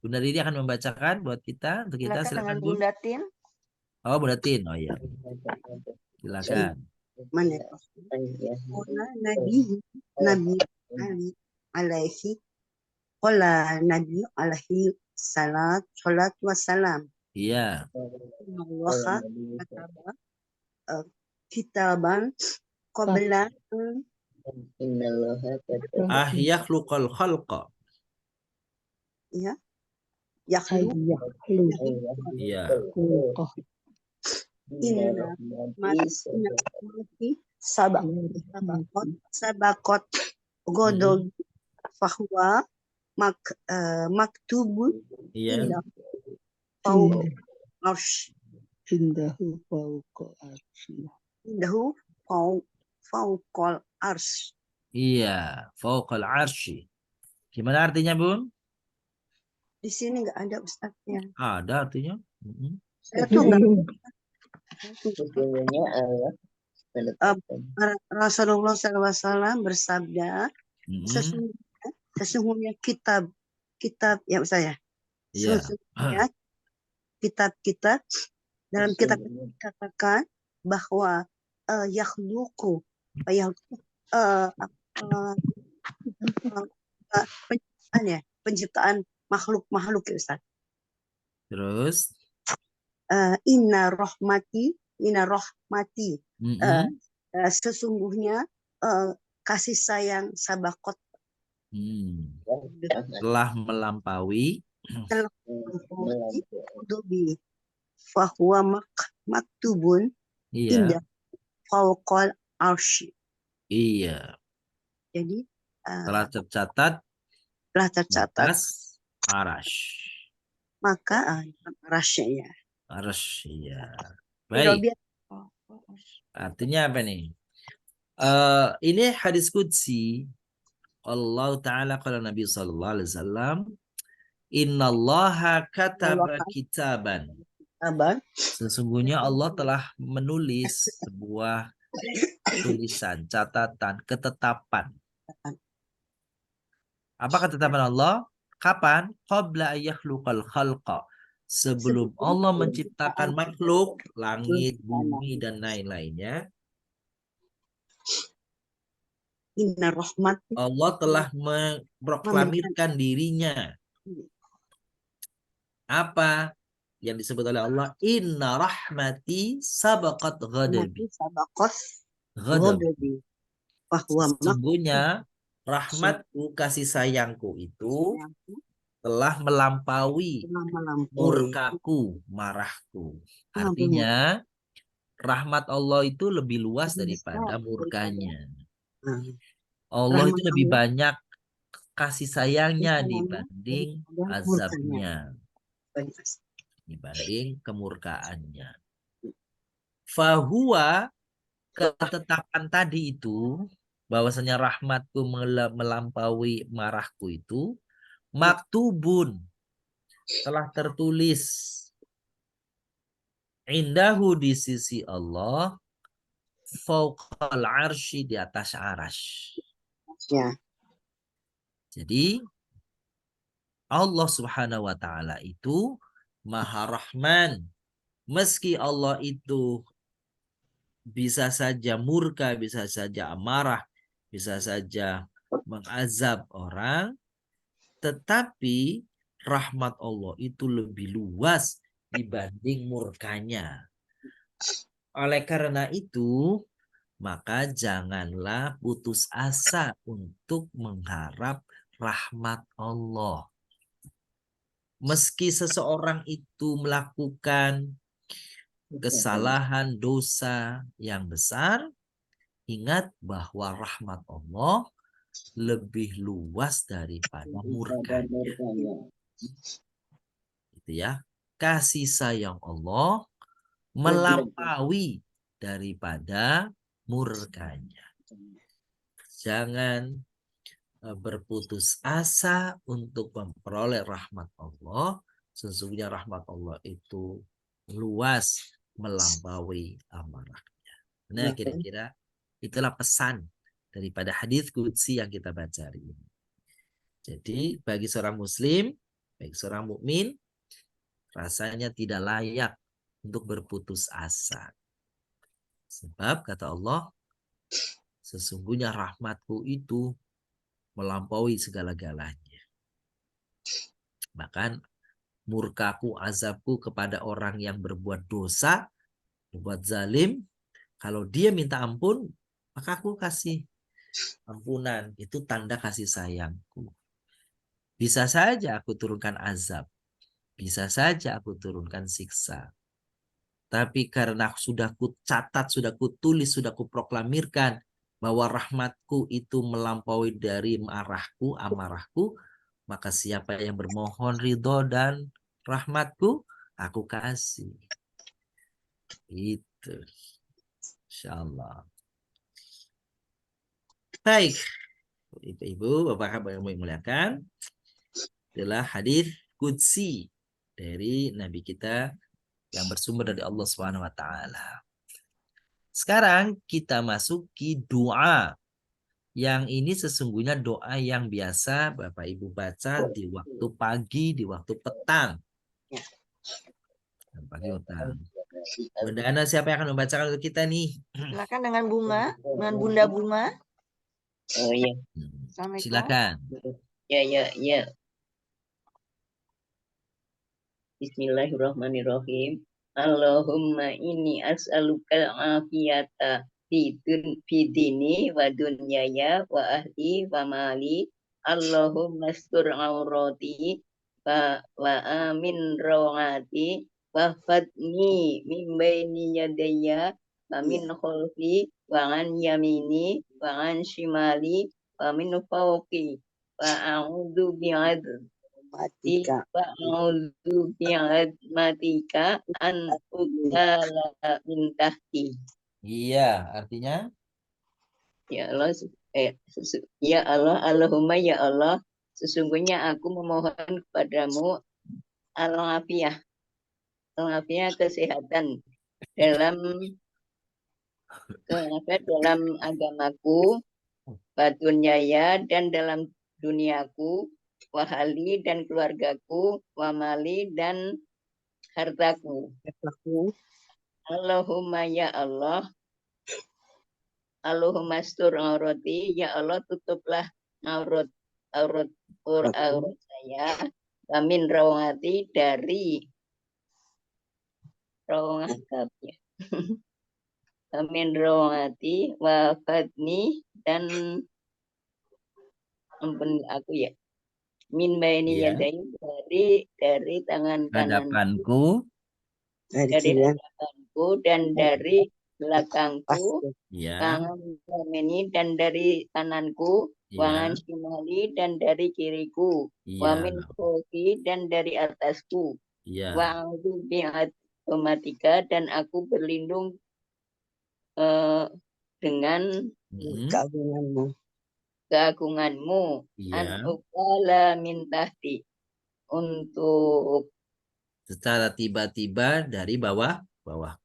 Bunda Riri akan membacakan buat kita, untuk kita. Silakan dengan Silakan Bu. Bunda Tin. Oh, Bunda Tin. Oh iya, silakan. Mana? Qala Nabi Nabi Ali alaihi qala Nabi alaihi salat wassalam. Iya. Allah kataba kitaban qabla Yakhluqal khalqa. ya yakhlu Iya. inna mati sabakot godol fahuwa maktubun Iya. indah fauq arsh Indahu fauqa arsy. indahu fauqal arsh. Iya. Fauqal arsy. Gimana artinya, Bun? Di sini nggak ada ustadznya. Ada artinya. Saya tuh nggak Sesungguhnya Allah menetapkan Rasulullah SAW bersabda Mm-mm. sesungguhnya kitab ya saya Iya. sesungguhnya kitab dalam kitab ini dikatakan bahwa yakhluqu penciptaan makhluk ya Ustaz. Terus. Inna rahmati Mm-mm. sesungguhnya kasih sayang sabakot Telah melampaui. dobi fahuwa maktubun Iya. indah fauqal arsy. Iya. Jadi Telah tercatat telah tercatat atas arash. maka rasnya Arash, iya. Robi Baik. Artinya apa nih? Ini hadis qudsi. Allah Ta'ala kalau Nabi Sallallahu Alaihi Wasallam, Innallaha kataba kitaban. kabar Sesungguhnya Allah telah menulis sebuah tulisan, catatan, ketetapan. Apa ketetapan Allah? Kapan? Qabla ayyahluqal khalqa. Sebelum Allah menciptakan makhluk, langit, bumi, dan lain-lainnya, inna rahmati Allah telah memproklamirkan dirinya. Apa yang disebut oleh Allah? Inna rahmati sabaqat ghadabi. sabakot Ghadab. godobi bahwa Sesungguhnya rahmatku, kasih sayangku itu telah melampaui murkaku, marahku. Artinya rahmat Allah itu lebih luas daripada murkanya. Allah itu lebih banyak kasih sayangnya dibanding azabnya, dibanding kemurkaannya. Fahuwa, ketetapan tadi itu, bahwasanya rahmatku melampaui marahku itu, maktubun, telah tertulis, indahu, di sisi Allah, fauqal arsy, di atas arash. ya. Jadi Allah Subhanahu wa Ta'ala itu Maha Rahman. Meski Allah itu bisa saja murka, bisa saja amarah, bisa saja mengazab orang, tetapi rahmat Allah itu lebih luas dibanding murkanya. Oleh karena itu, maka janganlah putus asa untuk mengharap rahmat Allah. Meski seseorang itu melakukan kesalahan, dosa yang besar, ingat bahwa rahmat Allah lebih luas daripada murkanya. Gitu ya. Kasih sayang Allah melampaui daripada murkanya. Jangan berputus asa untuk memperoleh rahmat Allah. Sesungguhnya rahmat Allah itu luas melampaui amarahnya. Nah, kira-kira itulah pesan daripada hadis qudsi yang kita baca hari ini. Jadi bagi seorang muslim, bagi seorang mukmin, rasanya tidak layak untuk berputus asa. Sebab kata Allah, sesungguhnya rahmatku itu melampaui segala-galanya. Bahkan murkaku, azabku kepada orang yang berbuat dosa, berbuat zalim, kalau dia minta ampun, maka aku kasih ampunan. Itu tanda kasih sayangku. Bisa saja aku turunkan azab. Bisa saja aku turunkan siksa. Tapi karena sudah ku catat, sudah ku tulis, sudah ku proklamirkan bahwa rahmatku itu melampaui dari marahku, amarahku, maka siapa yang bermohon ridho dan rahmatku, aku kasih. Itu. Insyaallah. Baik. Ibu-ibu, bapak-bapak yang dimuliakan, adalah hadis qudsi dari Nabi kita yang bersumber dari Allah Subhanahu wa taala. Sekarang kita masuki doa. Yang ini sesungguhnya doa yang biasa Bapak Ibu baca di waktu pagi, di waktu petang. Pagi petang. Bunda Ana, siapa yang akan membacakan untuk kita nih? Silakan dengan Bunda Bunga. Oh iya. Assalamualaikum. Silakan. Ya. Bismillahirrahmanirrahim. Allahumma inni as'alukal afiyata fi dini wa dunyaya wa ahli wa mali. Allahumma astur aurati wa amin rawati wa fadni min baini yadayya wa min khalfi wa an yamini wa an shimali wa min fawqi wa a'udzu bi'azmatika an ubtala min tahti. Iya, artinya? Ya Allah, ya Allah, Allahumma ya Allah, sesungguhnya aku memohon kepadamu al-afiyah, kesehatan dalam agamaku, batunyaya dan dalam duniaku, wahali dan keluargaku, wamali dan hartaku. Allahumma ya Allah, Allahumma astur aurati, ya Allah tutuplah aurat saya, amin rawati dari amin rawati wafatni dan ampun aku ya, min baini Iya. dari tangan Hadapanku. dari hadapanku dan dari belakangku, Iya. tangan ini dan dari kananku, wangan Iya. shimali dan dari kiriku, Iya. wamin kofi dan dari atasku, Iya. wa'udzu bi'azmatika dan aku berlindung dengan keagunganmu, an Iya. uqala min tahti, untuk Secara tiba-tiba dari bawahku.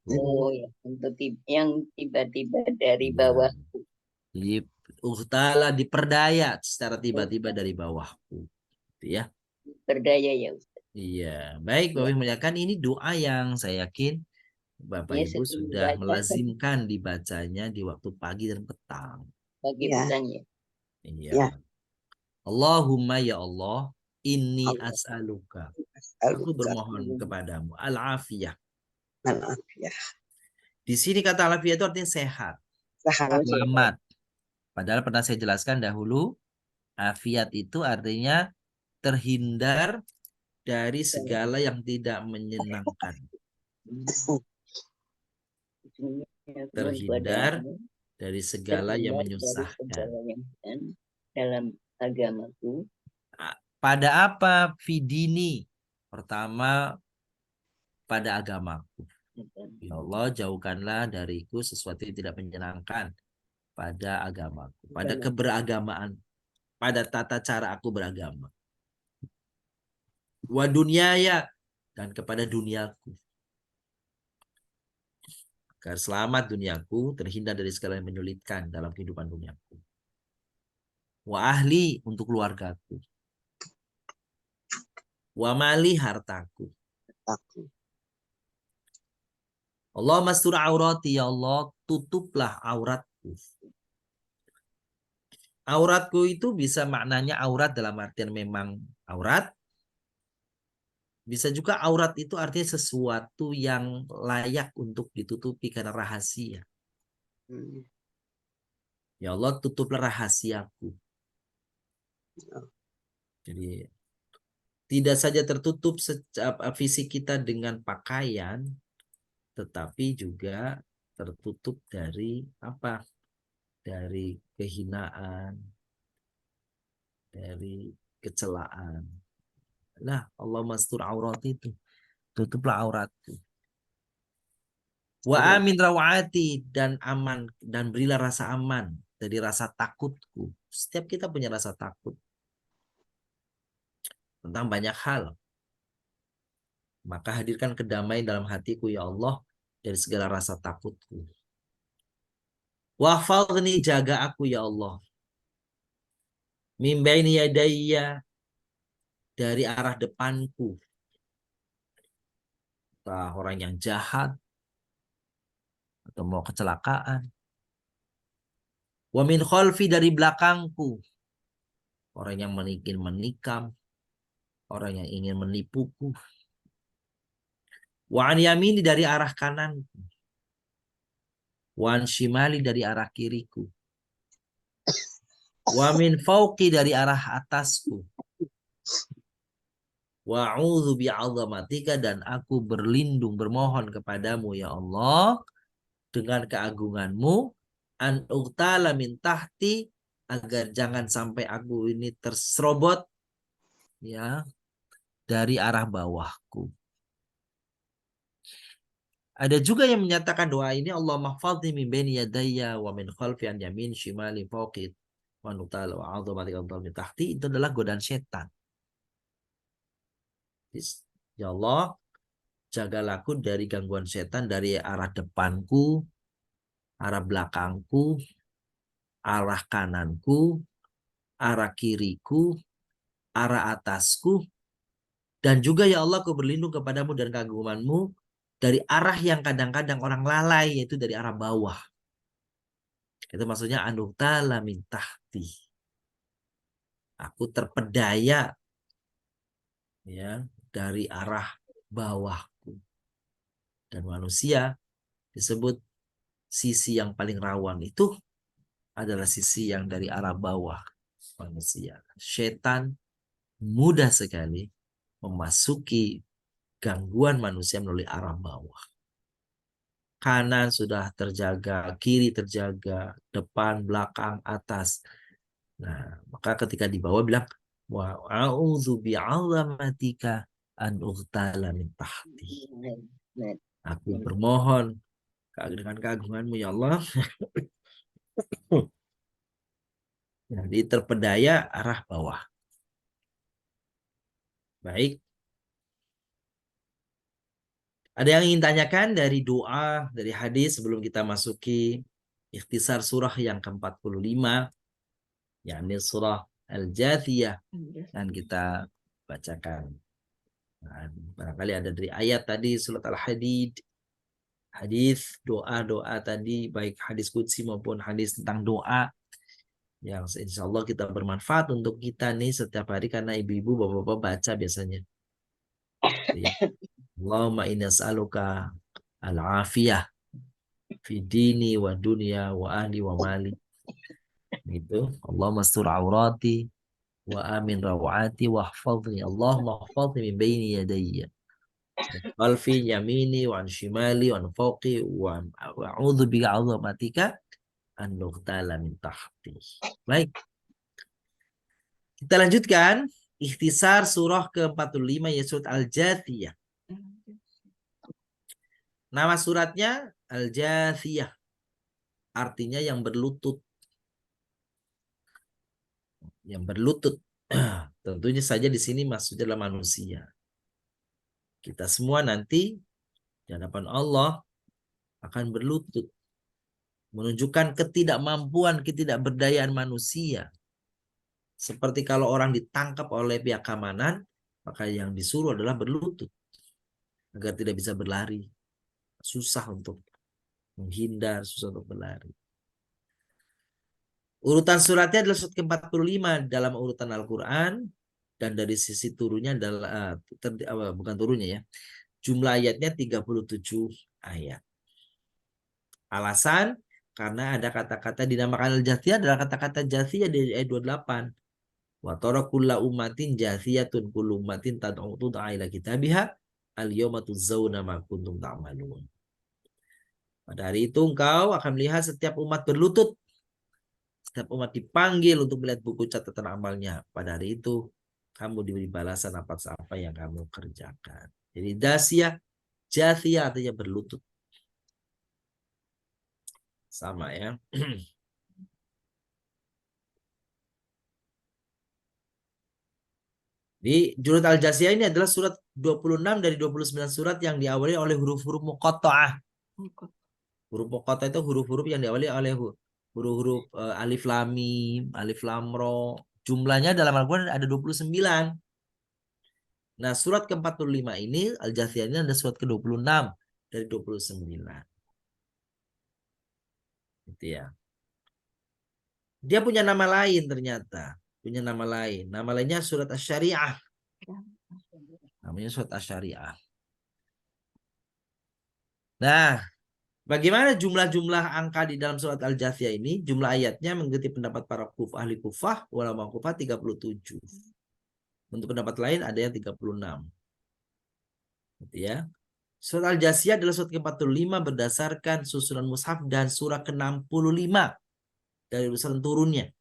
oh ya, untuk yang tiba-tiba dari Iya. bawah. Jadi Ta'ala diperdaya secara tiba-tiba dari bawahku. Gitu ya. Berdaya ya Ustaz. Iya. Baik, Bapak Ibu muliakan, ini doa yang saya yakin Bapak Ya, Ibu sering sudah dibaca. melazimkan dibacanya di waktu pagi dan petang. Bagi petangnya. Iya. Allahumma ya Allah, inni as'aluka. Aku bermohon kepadamu al-afiyah. Di sini kata al-afiyah itu artinya sehat. Selamat. Padahal pernah saya jelaskan dahulu, afiat itu artinya terhindar dari segala yang tidak menyenangkan. Terhindar dari segala yang menyusahkan. Dalam agamaku. Pada apa? Fidini. Pertama, pada agamaku. Ya Allah, jauhkanlah dariku sesuatu yang tidak menyenangkan pada agamaku, pada keberagamaan, pada tata cara aku beragama. Wa dunyaya, dan kepada duniaku. Agar selamat duniaku, terhindar dari segala yang menyulitkan dalam kehidupan duniaku. Wa ahli, untuk keluargaku. Wa mali, hartaku. Aku. Allah mastur aurati, ya Allah, tutuplah auratku. Auratku itu bisa maknanya aurat dalam artian memang aurat. Bisa juga aurat itu artinya sesuatu yang layak untuk ditutupi karena rahasia. Hmm. Ya Allah, tutuplah rahasiaku. Jadi tidak saja tertutup fisik kita dengan pakaian, tetapi juga tertutup dari apa? Dari kehinaan, dari kecelaan. Nah, Allah mastur aurat itu. Tutuplah auratku. Wa amin rawati, dan aman, dan berilah rasa aman dari rasa takutku. Setiap kita punya rasa takut tentang banyak hal. Maka hadirkan kedamaian dalam hatiku ya Allah dari segala rasa takutku. Wahfadni, jaga aku ya Allah. Min baini yadayya, dari arah depanku. Entah orang yang jahat atau mau kecelakaan. Wa min khalfi, dari belakangku. Orang yang ingin menikam, orang yang ingin menipuku. Wa an yamini, dari arah kananku. Wa an shimali, dari arah kiriku. Wa min fauqi, dari arah atasku. Wa a'udzu bi'azamatika, dan aku berlindung, bermohon kepadamu ya Allah dengan keagunganmu, an uqtala min tahti, agar jangan sampai aku ini terserobot ya dari arah bawahku. Ada juga yang menyatakan doa ini, Allah mahfadni min baini yadayya wa min khalfi an yamin shimali fawqi wa nuqtala wa a'udzumatika min tahti. Itu adalah godaan setan. Ya Allah, jagalah aku dari gangguan setan dari arah depanku, arah belakangku, arah kananku, arah kiriku, arah atasku, dan juga ya Allah aku berlindung kepadamu dan keagunganmu dari arah yang kadang-kadang orang lalai, yaitu dari arah bawah. Itu maksudnya anuktala min tahti. Aku terpedaya ya dari arah bawahku. Dan manusia disebut sisi yang paling rawan itu adalah sisi yang dari arah bawah manusia. Setan mudah sekali memasuki gangguan manusia melalui arah bawah. Kanan sudah terjaga, kiri terjaga, depan, belakang, atas. Nah, maka ketika di bawah bilang, wa a'udzu bi'azamatika an ughtala min tahti. Aku bermohon dengan keagunganmu ya Allah. Jadi terpedaya arah bawah. Baik. Ada yang ingin tanyakan dari doa, dari hadis sebelum kita masuki ikhtisar surah yang ke-45, yakni surah Al-Jathiyah, dan kita bacakan. Nah, barangkali ada dari ayat tadi surat Al-Hadid, hadis doa-doa tadi, baik hadis qudsi maupun hadis tentang doa, yang insya Allah kita bermanfaat untuk kita nih setiap hari, karena ibu-ibu bapak-bapak baca biasanya. Allahumma inna as'aluka al-afiyah fi dini wa dunya wa ahli wa mali. Gitu. Allahumma astur aurati wa amin rawati wa hafadhni. Allahumma hafadhni min baini yadayya wa khalfi yamini wa an shimali wa an fawqi wa a'udzu bika 'azamatika an nuqtala min tahti. Baik. Kita lanjutkan ikhtisar surah ke-45 yaitu surat Al-Jathiyah. Nama suratnya Al-Jathiyah. Artinya yang berlutut. yang berlutut. Tentunya saja di sini maksudnya adalah manusia. Kita semua nanti di hadapan Allah akan berlutut, menunjukkan ketidakmampuan, ketidakberdayaan manusia. Seperti kalau orang ditangkap oleh pihak keamanan, maka yang disuruh adalah berlutut agar tidak bisa berlari. Susah untuk menghindar, susah untuk berlari. Urutan suratnya adalah surat ke-45 dalam urutan Al-Quran, dan dari sisi turunnya adalah bukan turunnya ya. Jumlah ayatnya 37 ayat. Alasan karena ada kata-kata dinamakan al-jathiyah adalah kata-kata jathiyah dari ayat 28. Wa tara kullu ummatin jathiyatun kullu ummatin tad'u tud'a ila kitabiha al-yawma tujzauna ma kuntum ta'malun. Pada hari itu engkau akan melihat setiap umat berlutut. Setiap umat dipanggil untuk melihat buku catatan amalnya. Pada hari itu kamu diberi balasan apa yang kamu kerjakan. Jadi dasyah, jathiyah artinya berlutut. Sama ya. Di Jurat Al-Jasiyah ini adalah surat 26 dari 29 surat yang diawali oleh huruf-huruf muqatta'ah. Huruf muqatta'ah itu huruf-huruf yang diawali oleh huruf-huruf alif lam mim, alif lam ra. Jumlahnya dalam Al-Quran ada 29. Nah, surat ke-45 ini Al-Jasiyah ini ada surat ke-26 dari 29. Gitu ya. Dia punya nama lain ternyata. Punya nama lain. Nama lainnya surat Asy-Syari'ah. Namanya surat Asy-Syari'ah. Nah, bagaimana jumlah-jumlah angka di dalam surat Al-Jasiyah ini? Jumlah ayatnya mengikuti pendapat para ahli Kufah, ulama Kufah 37. Untuk pendapat lain ada yang 36. Gitu ya. Surat Al-Jasiyah adalah surat ke-45 berdasarkan susunan mushaf dan surah ke-65 dari urusan turunnya.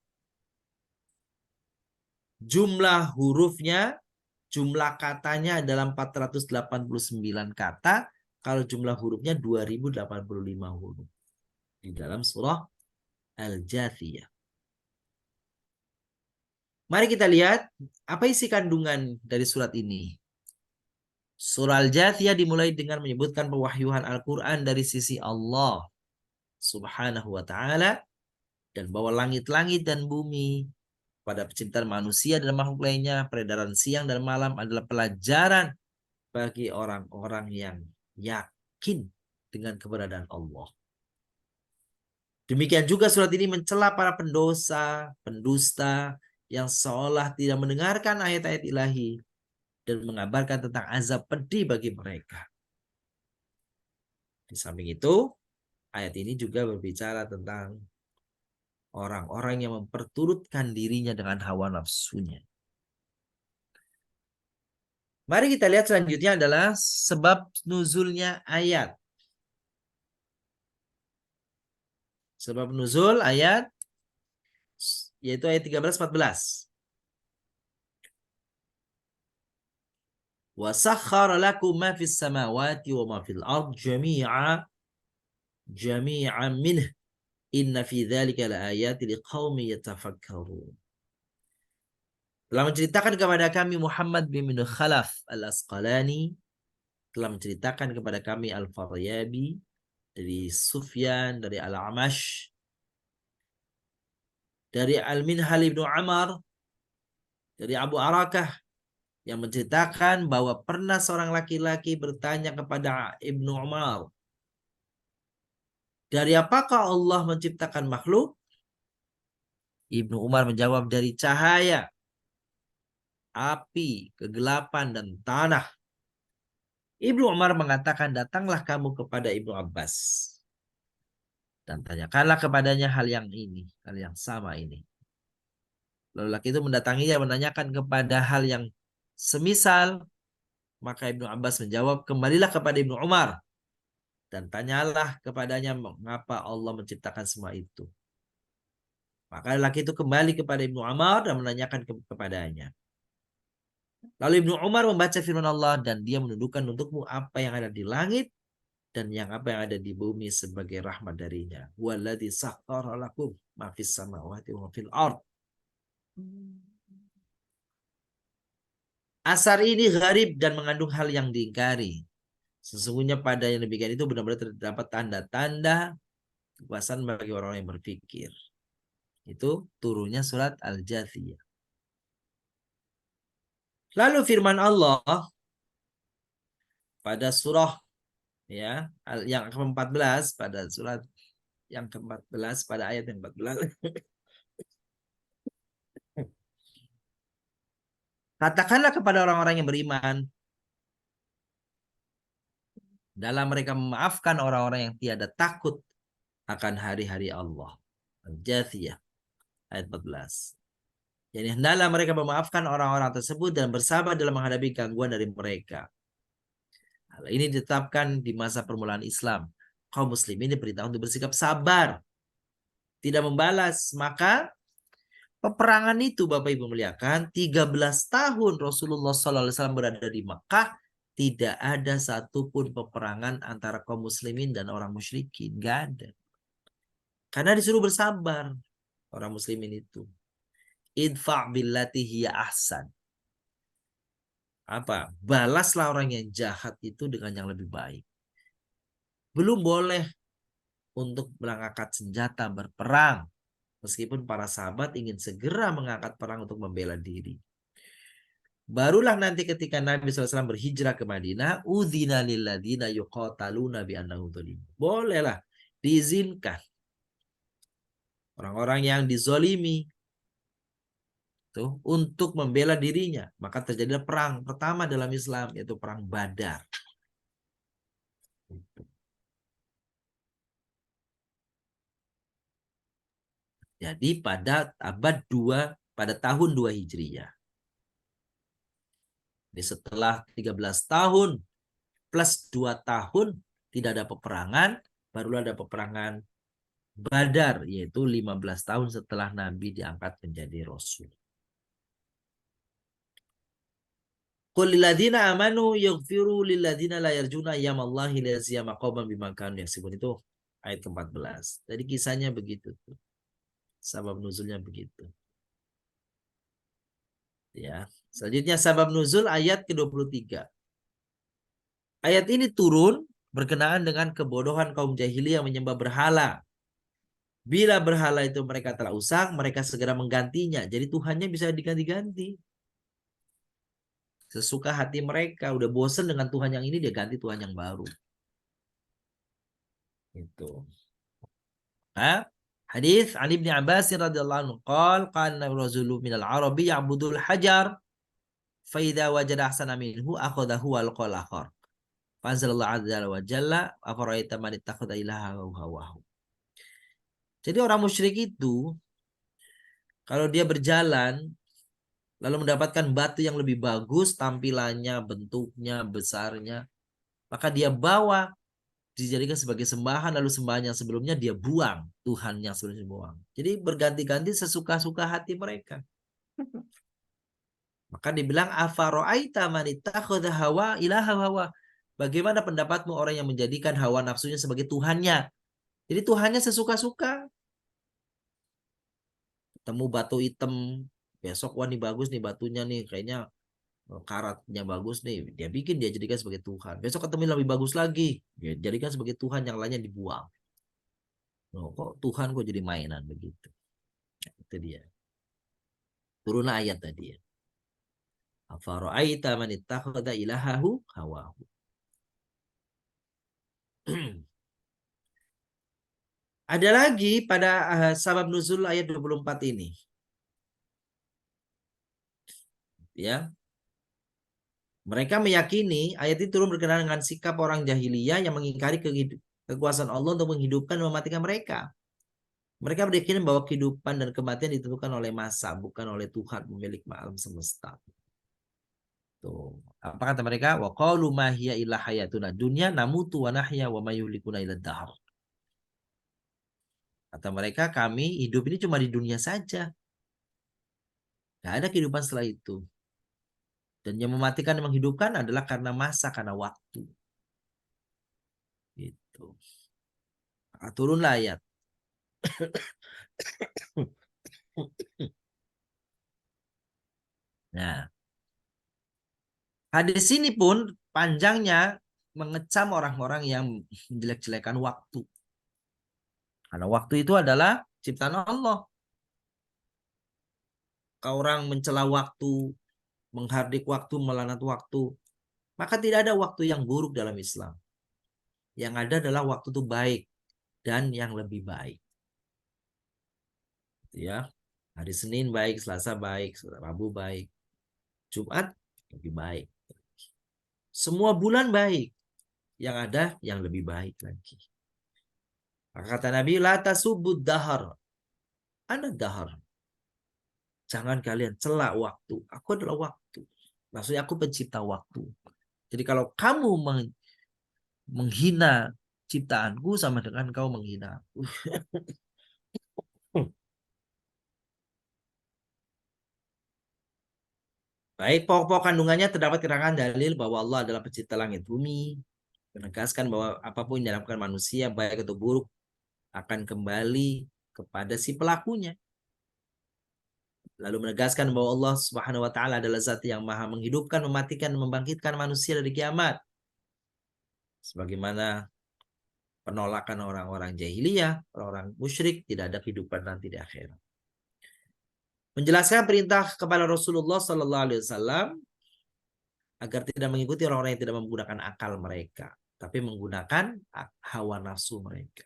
Jumlah hurufnya, jumlah katanya adalah 489 kata. Kalau jumlah hurufnya 2085 huruf. Di dalam surah Al-Jathiyah. Mari kita lihat apa isi kandungan dari surat ini. Surah Al-Jathiyah dimulai dengan menyebutkan pewahyuan Al-Quran dari sisi Allah Subhanahu wa ta'ala, dan bahwa langit-langit dan bumi pada penciptaan manusia dan makhluk lainnya, peredaran siang dan malam adalah pelajaran bagi orang-orang yang yakin dengan keberadaan Allah. Demikian juga surat ini mencela para pendosa, pendusta yang seolah tidak mendengarkan ayat-ayat ilahi dan mengabarkan tentang azab pedih bagi mereka. Di samping itu, ayat ini juga berbicara tentang orang-orang yang memperturutkan dirinya dengan hawa nafsunya. Mari kita lihat selanjutnya adalah sebab nuzulnya ayat. Sebab nuzul ayat yaitu ayat 13-14. Wa sakhkhara lakum ma fis samawati wa ma fil ard jami'an minhu inna fi dzalika laayatin liqaumin yatafakkarun. Telah menceritakan kepada kami Muhammad bin Khalaf Al-Asqalani, telah menceritakan kepada kami Al-Faryabi dari Sufyan, dari Al-Amash, dari Al-Minhal ibnu Amr, dari Abu Arakah, yang menceritakan bahwa pernah seorang laki-laki bertanya kepada Ibnu Umar, dari apakah Allah menciptakan makhluk? Ibnu Umar menjawab, dari cahaya, api, kegelapan, dan tanah. Ibnu Umar mengatakan, datanglah kamu kepada Ibnu Abbas dan tanyakanlah kepadanya hal yang ini, hal yang sama ini. Lalu laki itu mendatanginya, menanyakan kepada hal yang semisal. Maka Ibnu Abbas menjawab, kembalilah kepada Ibnu Umar dan tanyalah kepadanya mengapa Allah menciptakan semua itu. Maka laki itu kembali kepada Ibnu Umar dan menanyakan kepadanya. Lalu Ibnu Umar membaca firman Allah, dan dia menundukkan untukmu apa yang ada di langit dan apa yang ada di bumi sebagai rahmat darinya. Huwallazi sakhkhara lakum ma fis samawati wa fil ard. Asar ini gharib dan mengandung hal yang diingkari. Sesungguhnya pada yang demikian itu benar-benar terdapat tanda-tanda kekuasaan bagi orang yang berpikir. Itu turunnya surat Al-Jathiyah. Lalu firman Allah pada surah ya yang ke-14, pada surat yang ke-14, pada ayat yang 14. Katakanlah kepada orang-orang yang beriman, dalam mereka memaafkan orang-orang yang tiada takut akan hari-hari Allah. Al-Jathiyah ayat 14. Jadi hendaklah mereka memaafkan orang-orang tersebut dan bersabar dalam menghadapi gangguan dari mereka. Hal ini ditetapkan di masa permulaan Islam. Kaum muslimin diperintah untuk bersikap sabar, tidak membalas. Maka peperangan itu Bapak Ibu muliakan, 13 tahun Rasulullah SAW berada di Makkah, tidak ada satupun peperangan antara kaum muslimin dan orang musyrikin. Nggak ada. Karena disuruh bersabar orang muslimin itu. Idfa' billati hiya ahsan. Apa? Balaslah orang yang jahat itu dengan yang lebih baik. Belum boleh untuk mengangkat senjata berperang. Meskipun para sahabat ingin segera mengangkat perang untuk membela diri. Barulah nanti ketika Nabi SAW berhijrah ke Madinah, udzina lilladina yuqataluna bi annahum zulim. Bolehlah, diizinkan orang-orang yang dizolimi tuh untuk membela dirinya. Maka terjadilah perang pertama dalam Islam, yaitu perang Badar. Jadi pada abad 2, pada tahun 2 Hijriyah. Jadi setelah 13 tahun plus 2 tahun tidak ada peperangan, barulah ada peperangan Badar, yaitu 15 tahun setelah Nabi diangkat menjadi Rasul. Qul lilladzina amanu yaghfiru lilladzina la yarjuna ayyamallahi liyajziya qauman bima kanu yaksibun. Itu ayat ke-14. Jadi kisahnya begitu tuh. Sabab nuzulnya begitu. Ya. Selanjutnya sabab nuzul ayat ke-23. Ayat ini turun berkenaan dengan kebodohan kaum jahiliyah menyembah berhala. Bila berhala itu mereka telah usang, mereka segera menggantinya. Jadi Tuhannya bisa diganti-ganti. Sesuka hati mereka. Udah bosen dengan Tuhan yang ini, dia ganti Tuhan yang baru. Itu. Hadis Ali bin Abbas radhiyallahu anhu qala rajulun minal arabi ya'budul hajar fa idza wajada ahsana minhu akhadahu wal qalakhar. Fanzalallahu azza wa jalla afaraita man ittakhadha ilahahu hawahu. Jadi orang musyrik itu kalau dia berjalan lalu mendapatkan batu yang lebih bagus tampilannya, bentuknya, besarnya, maka dia bawa dijadikan sebagai sembahan, lalu sembahan yang sebelumnya dia buang, Tuhan yang sebelumnya buang. Jadi berganti-ganti sesuka-suka hati mereka. Maka dibilang afaro'aita man ittakhadha hawa ilaha hawa. Bagaimana pendapatmu orang yang menjadikan hawa nafsunya sebagai Tuhannya? Jadi Tuhannya sesuka-suka. Ketemu batu hitam, besok wah nih bagus nih batunya nih, kayaknya karatnya bagus nih, dia bikin, dia jadikan sebagai Tuhan. Besok ketemu yang lebih bagus lagi, dia jadikan sebagai Tuhan, yang lainnya dibuang. Loh, kok Tuhan kok jadi mainan begitu? Itu dia. Turun ayat tadi ya. Afara'aita man ittakhadha ilahahu hawahu. Ada lagi pada sabab nuzul ayat 24 ini. Ya. Mereka meyakini ayat itu turun berkenaan dengan sikap orang jahiliyah yang mengingkari kekuasaan Allah untuk menghidupkan dan mematikan mereka. Mereka berkeyakinan bahwa kehidupan dan kematian ditentukan oleh masa, bukan oleh Tuhan pemilik alam semesta. Tuh. Apa kata mereka? Wa qalu ma hiya illa hayatuna dunya namutu wa nahya wa ma yuhlikuna illa dahr. Kata mereka, kami hidup ini cuma di dunia saja. Gak ada kehidupan setelah itu. Dan yang mematikan dan menghidupkan adalah karena masa, karena waktu. Gitu. Turunlah ayat. Nah, hadis ini pun panjangnya mengecam orang-orang yang menjelek-jelekan waktu. Karena waktu itu adalah ciptaan Allah. Kalau orang mencela waktu, menghardik waktu, melanat waktu, maka tidak ada waktu yang buruk dalam Islam. Yang ada adalah waktu itu baik dan yang lebih baik. Ya, hari Senin baik, Selasa baik, Rabu baik, Jumat lebih baik. Semua bulan baik. Yang ada yang lebih baik lagi. Maka kata Nabi, la tasubud dahar. Ana dahar. Jangan kalian celak waktu. Aku adalah waktu. Maksudnya aku pencipta waktu. Jadi kalau kamu menghina ciptaanku sama dengan kau menghina aku. Baik, pokok-pokok kandungannya terdapat keterangan dalil bahwa Allah adalah pencipta langit bumi. Menegaskan bahwa apapun yang dilakukan manusia, baik atau buruk, akan kembali kepada si pelakunya. Lalu menegaskan bahwa Allah Subhanahu wa taala adalah zat yang maha menghidupkan, mematikan, dan membangkitkan manusia dari kiamat. Sebagaimana penolakan orang-orang jahiliyah, orang-orang musyrik, tidak ada kehidupan nanti di akhirat. Menjelaskan perintah kepada Rasulullah Sallallahu Alaihi Wasallam agar tidak mengikuti orang-orang yang tidak menggunakan akal mereka, tapi menggunakan hawa nafsu mereka.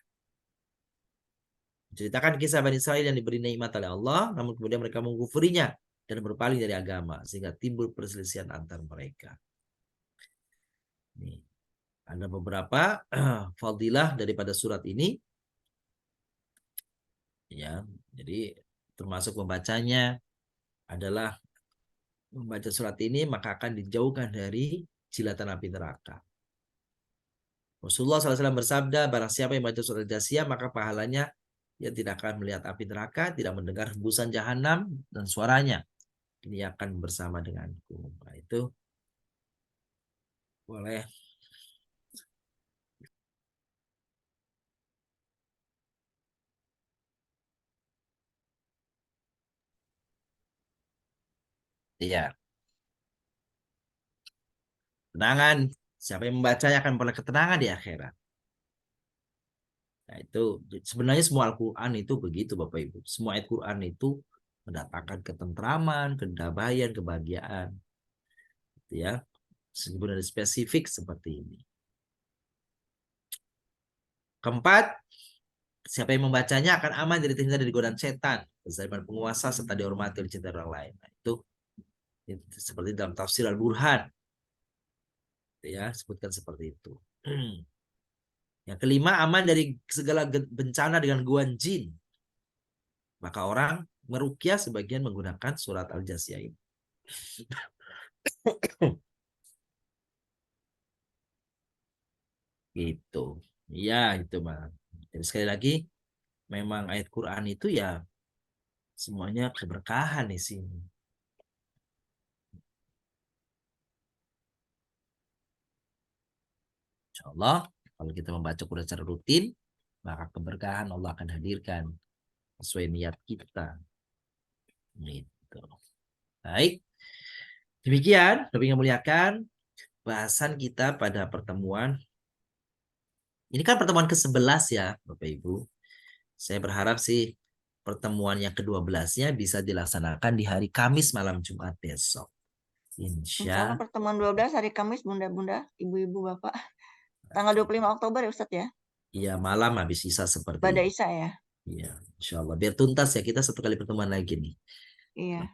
Menceritakan kisah Bani Israil yang diberi nikmat oleh Allah, namun kemudian mereka mengkufurinya dan berpaling dari agama, sehingga timbul perselisihan antar mereka. Nih, ada beberapa fadilah daripada surat ini. Ya, jadi termasuk membacanya adalah membaca surat ini maka akan dijauhkan dari jilatan api neraka. Rasulullah SAW bersabda, barang siapa yang membaca surat Al-Jasiyah maka pahalanya dia tidak akan melihat api neraka, tidak mendengar hembusan jahanam dan suaranya. Ini akan bersama denganku. Nah, itu boleh. Iya. Ketenangan. Siapa yang membacanya akan memperoleh ketenangan di akhirat. Nah, itu sebenarnya semua Al-Quran itu begitu Bapak Ibu. Semua ayat Quran itu mendatangkan ketentraman, kedamaian, kebahagiaan. Ya, sebenarnya spesifik seperti ini. Keempat, siapa yang membacanya akan aman dari terhindar dari godaan setan, kezaliman penguasa serta dihormati oleh cinta orang lain. Nah, itu seperti dalam tafsir Al-Burhan. Ya, sebutkan seperti itu. Yang kelima, aman dari segala bencana dengan gangguan jin. Maka orang meruqyah sebagian menggunakan surat Al-Jasiyah ini. Gitu. Ya, itu Bang. Jadi sekali lagi, memang ayat Quran itu ya semuanya keberkahan di sini. Insya Allah, kalau kita membaca Quran secara rutin, maka keberkahan Allah akan hadirkan sesuai niat kita. Gitu. Baik. Demikian, lebih memuliakan bahasan kita pada pertemuan. Ini kan pertemuan ke-11 ya, Bapak Ibu. Saya berharap sih pertemuan yang ke-12-nya bisa dilaksanakan di hari Kamis malam Jumat besok. Insya Allah pertemuan 12 hari Kamis, Bunda-Bunda, Ibu-Ibu, Bapak. Tanggal 25 Oktober ya Ustadz ya? Iya, malam habis Isya seperti Pada ini. Isya ya? Iya, insya Allah. Biar tuntas ya, kita satu kali pertemuan lagi nih. Iya.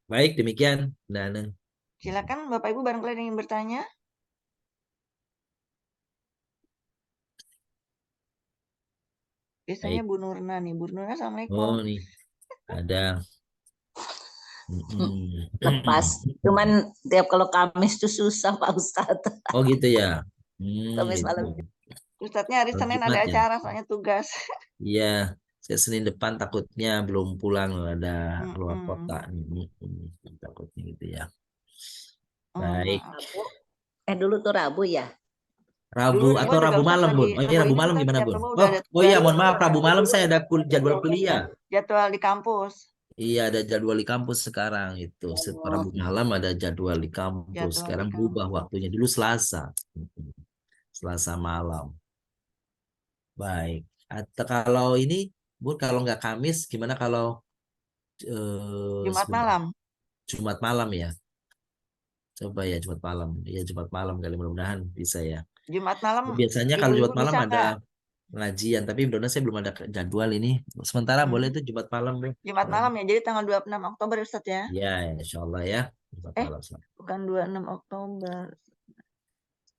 Baik, demikian. Dan Silakan Bapak Ibu barangkali ada yang ingin bertanya. Biasanya baik. Bu Nurna nih. Bu Nurna, Assalamualaikum. Oh, nih. Ada. Lepas. Cuman tiap kalau Kamis tuh susah Pak Ustadz. Oh gitu ya. Kamis Gitu. malam. Ustadznya hari Kalau Senin Jumat ada ya? acara, soalnya tugas. Iya, saya Senin depan takutnya belum pulang, ada keluar Mm-mm. kota nih. Takutnya gitu ya. Oh, Baik. maaf. Dulu tuh Rabu ya. Rabu Dulu atau juga Rabu Ustadz malam, lagi, Bun? Oh iya, Rabu Rabu ini malam Ustadz, gimana, tiap Bun? Rabu udah ada Oh iya, tugas. mohon maaf, Rabu malam saya ada jadwal kuliah. Jadwal di kampus. Iya, ada jadwal di kampus sekarang itu. Setelah Rabu malam ada jadwal di kampus. Jadwal di Sekarang berubah kampus. waktunya. Dulu Selasa. Selasa malam. Baik. Atau kalau ini, Bu, kalau nggak Kamis, gimana kalau Jumat sebentar. malam. Jumat malam ya? Coba ya Jumat malam. Ya Jumat malam kali mudah-mudahan bisa ya. Jumat malam Biasanya kalau ibu-ibu Jumat malam bisa ada nggak? pengajian, tapi mudah-mudahan saya belum ada jadwal ini. Sementara boleh Hmm. tuh Jumat malam, Bu. Jumat malam ya, jadi tanggal 26 Oktober Ustaz ya? Ya, insya Allah ya. Jumat Eh, malam. bukan 26 Oktober.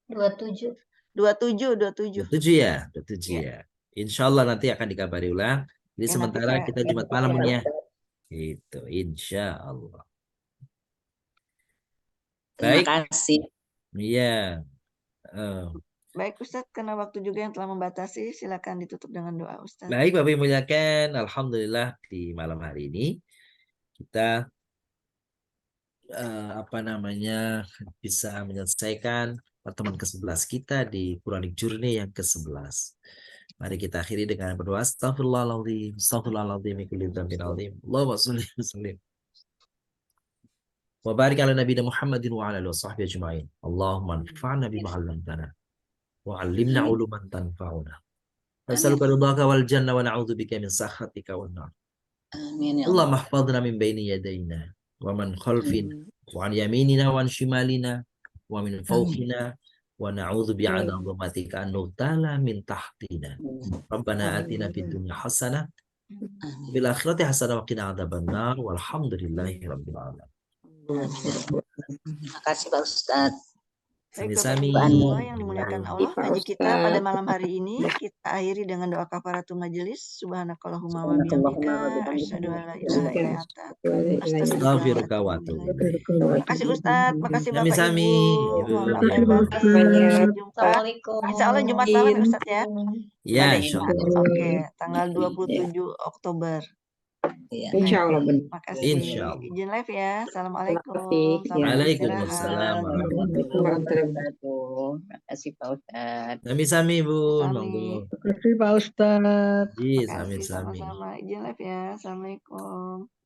27. 27, 27. 27 ya, 27 Ya, ya. Insya Allah nanti akan dikabari ulang. Jadi ya nanti sementara saya kita Jumat malam ini ya. Itu, insya Allah. Terima Baik, kasih. iya. Eh, baik Ustaz, karena waktu juga yang telah membatasi, silakan ditutup dengan doa Ustaz. baik, Bapak Ibu muliakan. Alhamdulillah di malam hari ini kita apa namanya bisa menyelesaikan pertemuan ke-11 kita di Quranic Journey yang ke-11. Mari kita akhiri dengan berdoa. Astagfirullahaladzim. Astagfirullahaladzim. Kulli dzambin adzim. Allahumma sholli wa sallim. Wa barik ala nabiyina Muhammadin wa ala alihi wa sahbihi ajma'in. Allahumma anfa'na bima 'allamtana wa 'allimna 'uluman tanfa'una. Nas'aluka ridhaka wal janna wa na'udzubika min sakhatika wan nar. Amin ya Allah. Allahumma ihfadhna min baini yadayna wa man khalfina wa an yaminina wa an shimalina wa min fawqina wa na'udzu bi'adzamatika an nughtala min tahtina. Rabbana atina fid dunya hasanah wa fil akhirati hasanah wa qina adzabannar walhamdulillahi rabbil alamin. Terima kasih Pak Ustadz. Baik Bapak Sami-sami. Ibu semua yang dimuliakan Allah, Pak ngaji kita pada Ustadz. malam hari ini kita akhiri dengan doa kafaratul majelis. Subhanakallahumma wa Subhanakallahumma wa bihamdika bihamdika. asyhadu an la ilaha illa anta Astaghfiruka wa atubu ilaik. Makasih Ustadz, makasih Bapak Sami-sami. Ibu. Mohon maaf lahir Terima batin. kasih. Sampai jumpa. Assalamualaikum. Insya Allah Jumat malam ya Ustadz ya. Ya, Ada insyaallah. Oke, tanggal 27 Oktober. Iya. Insya Allah benar. Makasih. Insyaallah. Izin live ya. Assalamualaikum. Terima kasih. Selamat Waalaikumsalam istirahat. warahmatullahi Wabarakatuh. Terima kasih Pak Ustadz. Sami-sami, Bu. Sami. Monggo. Terima kasih Pak Ustadz. Iya, Makasih sami-sami. sama-sama. Izin live ya. Assalamualaikum.